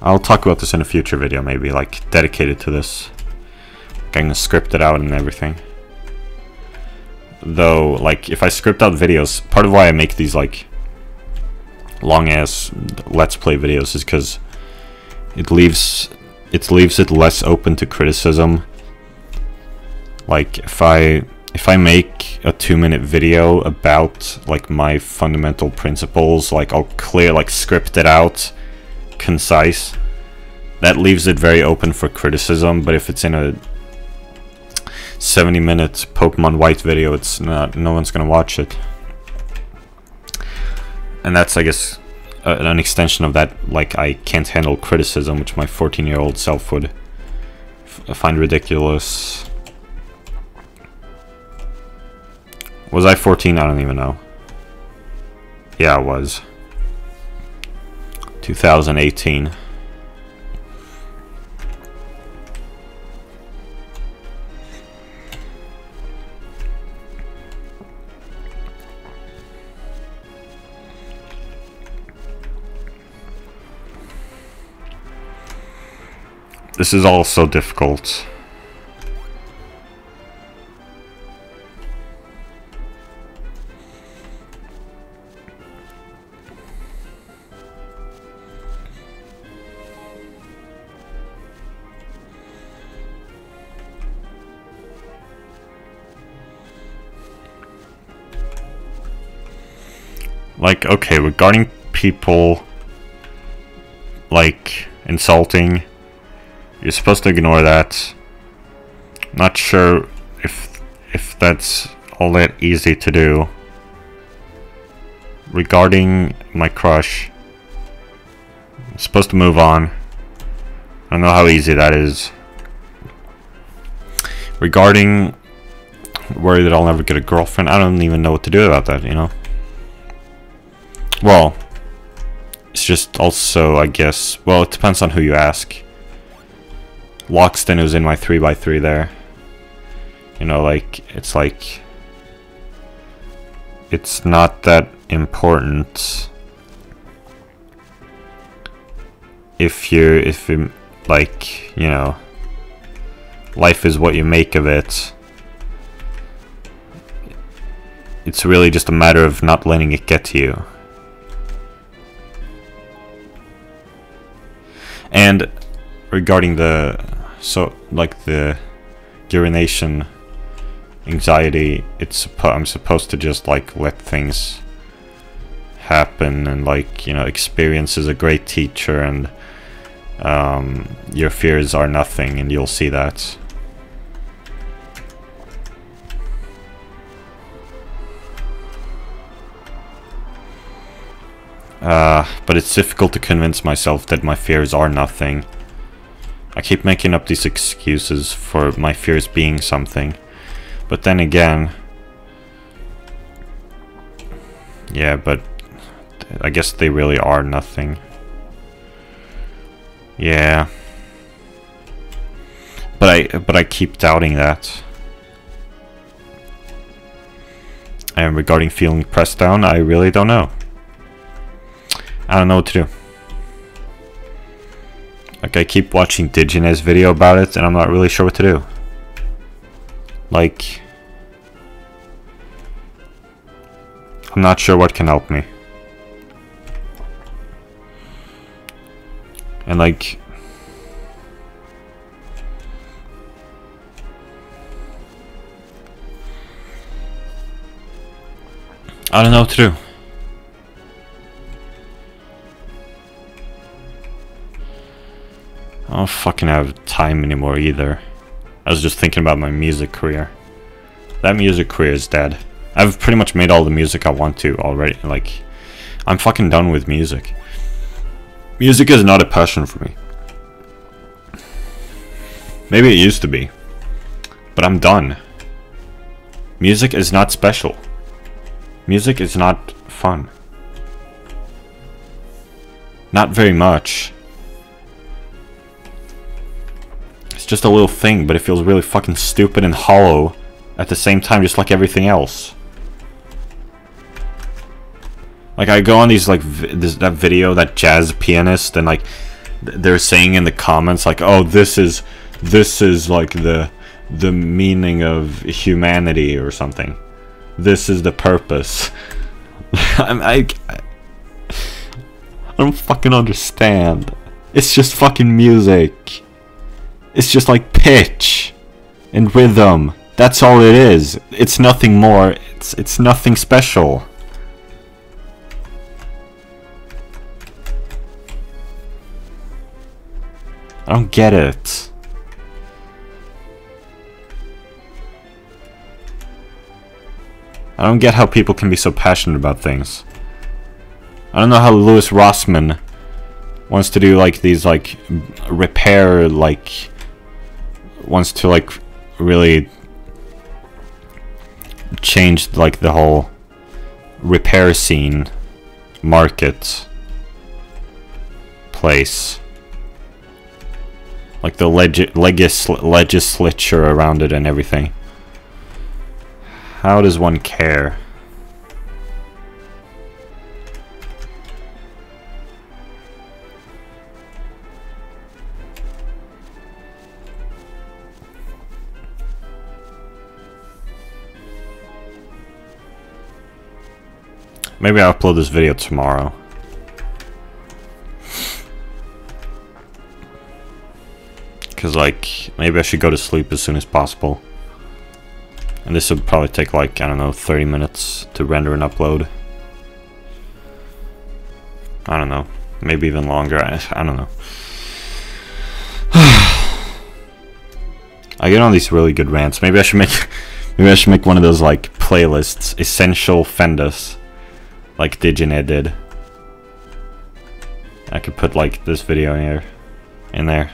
I'll talk about this in a future video, maybe, like, dedicated to this. I'm gonna script it out and everything. Though, like, if I script out videos, part of why I make these, like, long-ass Let's Play videos is because it leaves it less open to criticism. Like, if I make a 2-minute video about, like, my fundamental principles, like, I'll script it out, concise. That leaves it very open for criticism, but if it's in a 70-minute Pokemon White video, it's not, no one's gonna watch it. And that's, I guess, an extension of that, like, I can't handle criticism, which my 14-year-old self would find ridiculous. Was I 14? I don't even know. Yeah, I was. 2018. This is all so difficult. Like, okay, regarding people, like, insulting, you're supposed to ignore that. Not sure if that's all that easy to do. Regarding my crush, I'm supposed to move on. I don't know how easy that is. Regarding worry that I'll never get a girlfriend, I don't even know what to do about that, you know? Well, it's just also, I guess, well, it depends on who you ask. Loxton was in my 3x3 there. You know, like, it's not that important if you, like, you know, life is what you make of it. It's really just a matter of not letting it get to you. And regarding the urination anxiety, I'm supposed to just, like, let things happen, and, like, you know, experience is a great teacher, and your fears are nothing, and you'll see that. But it's difficult to convince myself that my fears are nothing. I keep making up these excuses for my fears being something. But then again, Yeah, but I guess they really are nothing. Yeah. But I keep doubting that. And regarding feeling pressed down, I really don't know. I don't know what to do. Like, I keep watching Digine's video about it, and I'm not really sure what to do. Like, I'm not sure what can help me. And like, I don't know what to do. I don't fucking have time anymore either. I was just thinking about my music career. That music career is dead. I've pretty much made all the music I want to already. Like, I'm fucking done with music. Music is not a passion for me. Maybe it used to be. But I'm done. Music is not special. Music is not fun. Not very much. It's just a little thing, but it feels really fucking stupid and hollow at the same time, just like everything else. Like, I go on these, like, that video, that jazz pianist, and, like, they're saying in the comments, like, oh, this is like, the meaning of humanity or something. This is the purpose. I don't fucking understand. It's just fucking music. It's just like pitch and rhythm. That's all it is. It's nothing more. It's nothing special. I don't get it. I don't get how people can be so passionate about things. I don't know how Louis Rossman wants to do like these like repair, like wants to like really change like the whole repair scene, market, place. Like the legislature around it and everything. How does one care? Maybe I'll upload this video tomorrow. Because, like, maybe I should go to sleep as soon as possible. And this would probably take, like, I don't know, 30 minutes to render and upload. I don't know. Maybe even longer. I don't know. I get on these really good rants. Maybe I should make one of those, like, playlists. Essential Fendus. Like Digine did. I could put, like, this video in there.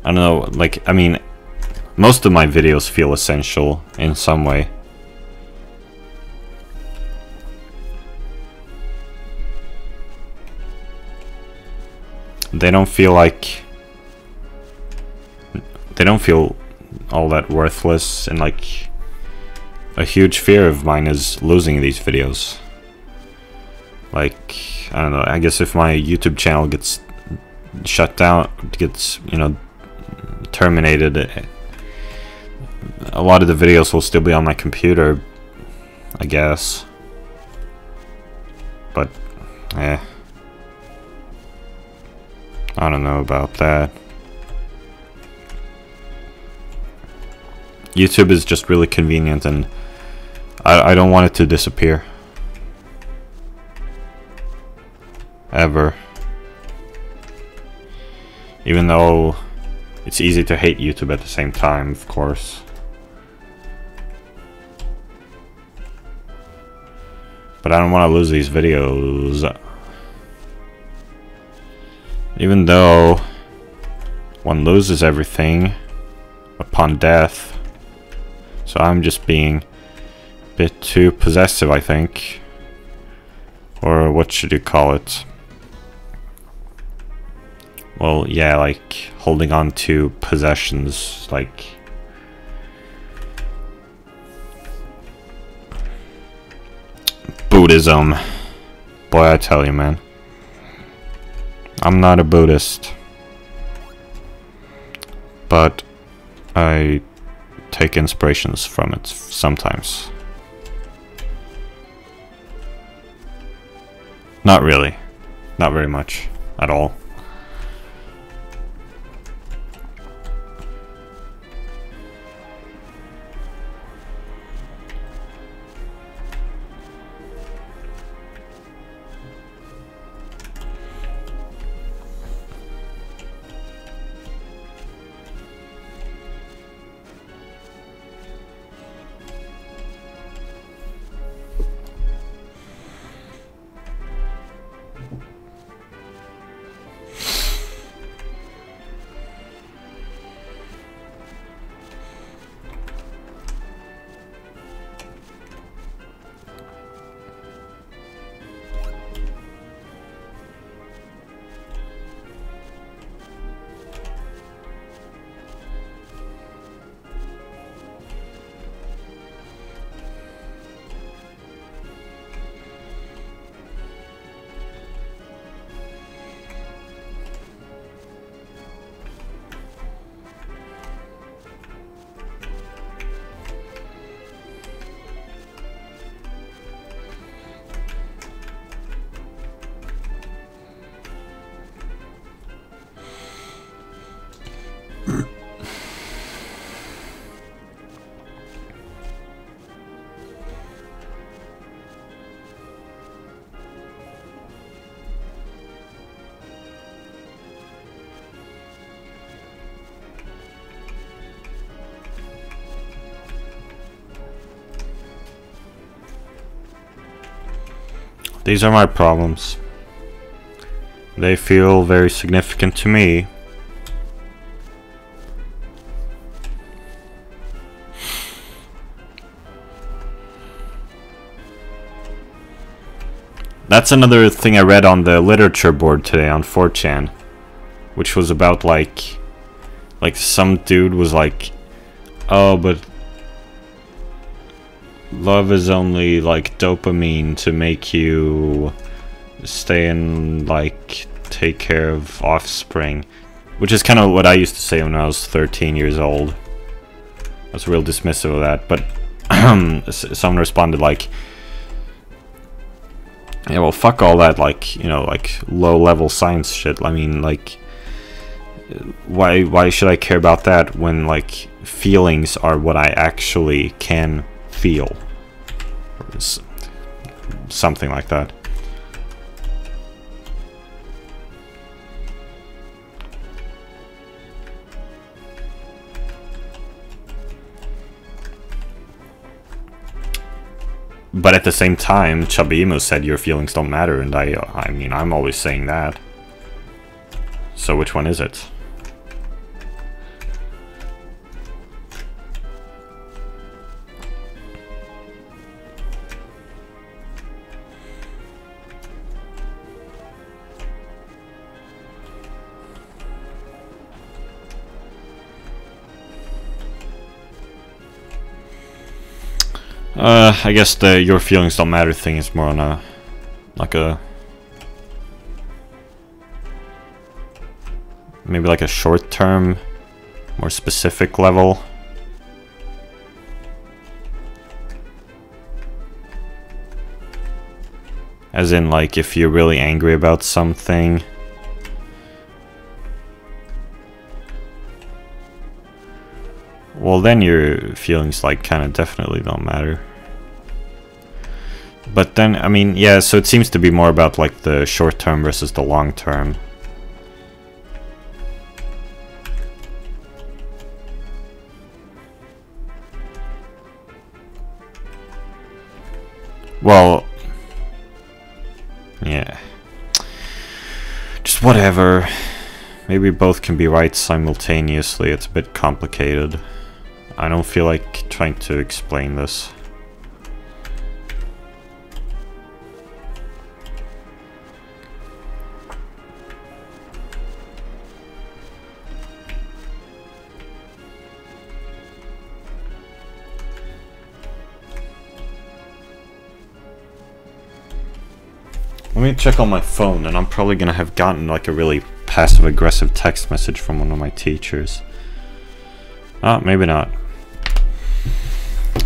I don't know, like, I mean, most of my videos feel essential in some way. They don't feel like... They don't feel all that worthless, and like... A huge fear of mine is losing these videos. Like, I don't know, I guess if my YouTube channel gets shut down, gets, you know, terminated, a lot of the videos will still be on my computer, I guess. But, I don't know about that. YouTube is just really convenient, and I don't want it to disappear. Ever. Even though it's easy to hate YouTube at the same time, of course. But I don't want to lose these videos. Even though one loses everything upon death. So I'm just being bit too possessive, I think. Or what should you call it? Well, yeah, like holding on to possessions, like Buddhism. Boy, I tell you, man. I'm not a Buddhist, but I take inspirations from it sometimes. Not really. Not very much at all. These are my problems. They feel very significant to me. That's another thing I read on the literature board today on 4chan, which was about like some dude was like, oh, but love is only like dopamine to make you stay and like take care of offspring, which is kind of what I used to say when I was 13 years old. I was real dismissive of that, but someone responded like, yeah, well, fuck all that, like, you know, like low-level science shit. I mean, like, why should I care about that when like feelings are what I actually can feel? Or something like that. But at the same time, Chabimo said your feelings don't matter, and I mean, I'm always saying that. So which one is it? I guess the your feelings don't matter thing is more on a, like a, maybe like a short-term, more specific level. As in, like, if you're really angry about something, well, then your feelings, like, kind of definitely don't matter. But then, I mean, yeah, so it seems to be more about, like, the short term versus the long term. Well, yeah. Just whatever. Maybe both can be right simultaneously. It's a bit complicated. I don't feel like trying to explain this. Let me check on my phone, and I'm probably gonna have gotten like a really passive-aggressive text message from one of my teachers. Oh, maybe not.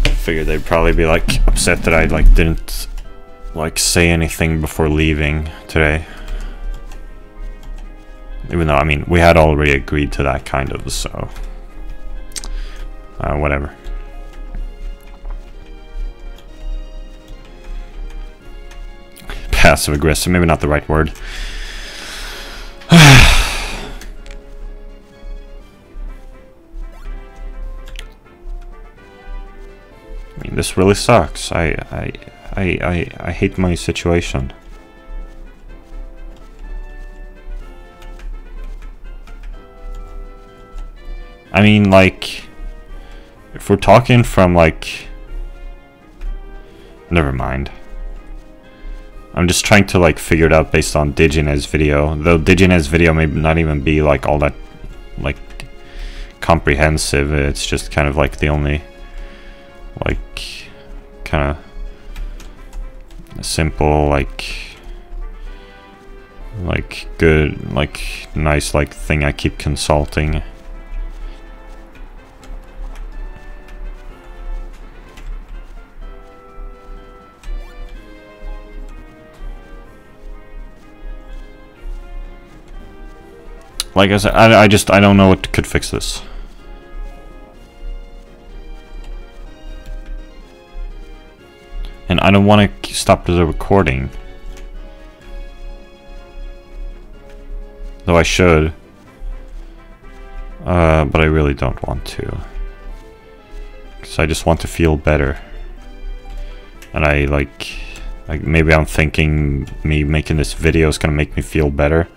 Figured they'd probably be like upset that I like didn't like say anything before leaving today. Even though, I mean, we had already agreed to that kind of, so whatever. Passive aggressive, maybe not the right word. I mean, this really sucks. I hate my situation. I mean, like, if we're talking from like, never mind. I'm just trying to like figure it out based on Diginez video. Though Diginez video may not even be like all that like comprehensive. It's just kind of like the only like kind of simple like good like nice like thing I keep consulting. Like I said, I don't know what could fix this. And I don't want to stop the recording. Though I should. But I really don't want to. Because I just want to feel better. And I like maybe I'm thinking me making this video is gonna make me feel better.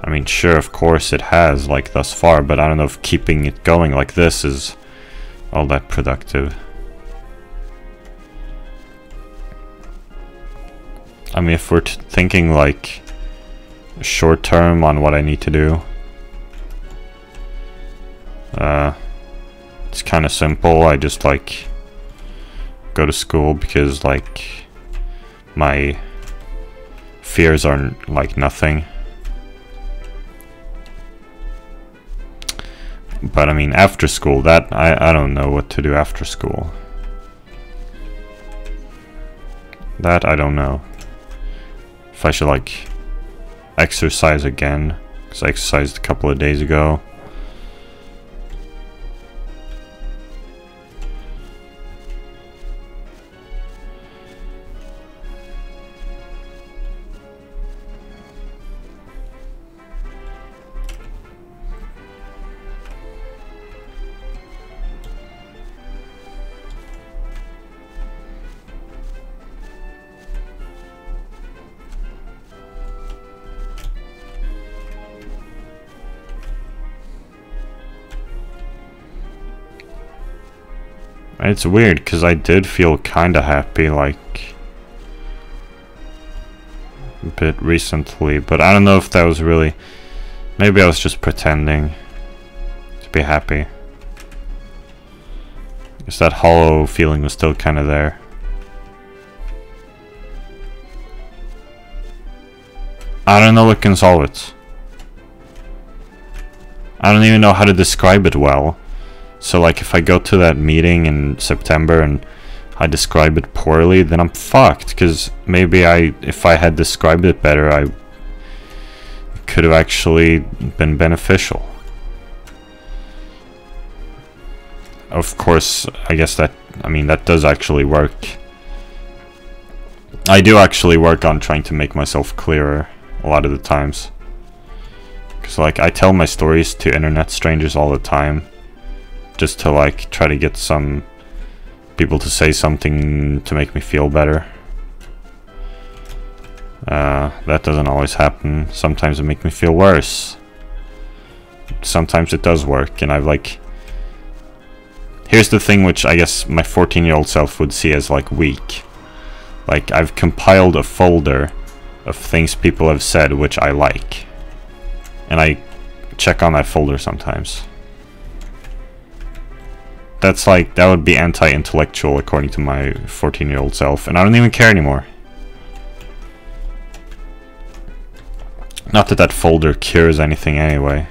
I mean, sure, of course it has, like, thus far, but I don't know if keeping it going like this is all that productive. I mean, if we're thinking, like, short term on what I need to do, it's kind of simple. I just, like, go to school because, like, my fears are, like, nothing. But I mean, after school, that I don't know what to do after school. That I don't know. If I should like exercise again, because I exercised a couple of days ago. It's weird because I did feel kind of happy like a bit recently, but I don't know if that was really, maybe I was just pretending to be happy. Because that hollow feeling was still kind of there. I don't know what can solve it. I don't even know how to describe it well. So like if I go to that meeting in September and I describe it poorly, then I'm fucked, because maybe if I had described it better, it could have actually been beneficial. Of course, I guess that does actually work. I do actually work on trying to make myself clearer a lot of the times. Because like I tell my stories to internet strangers all the time. Just to like try to get some people to say something to make me feel better. That doesn't always happen. Sometimes it makes me feel worse. Sometimes it does work, and I've like... Here's the thing which I guess my 14-year-old self would see as like weak. Like I've compiled a folder of things people have said which I like. And I check on that folder sometimes. That's like, that would be anti-intellectual according to my 14-year-old self, and I don't even care anymore. Not that that folder cures anything anyway.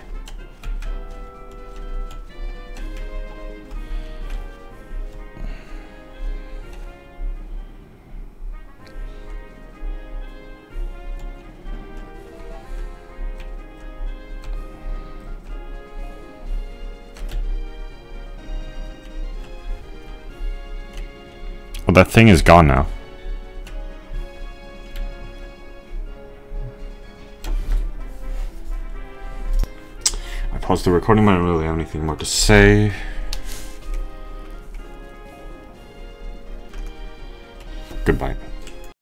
Well, that thing is gone now. I paused the recording, but I don't really have anything more to say.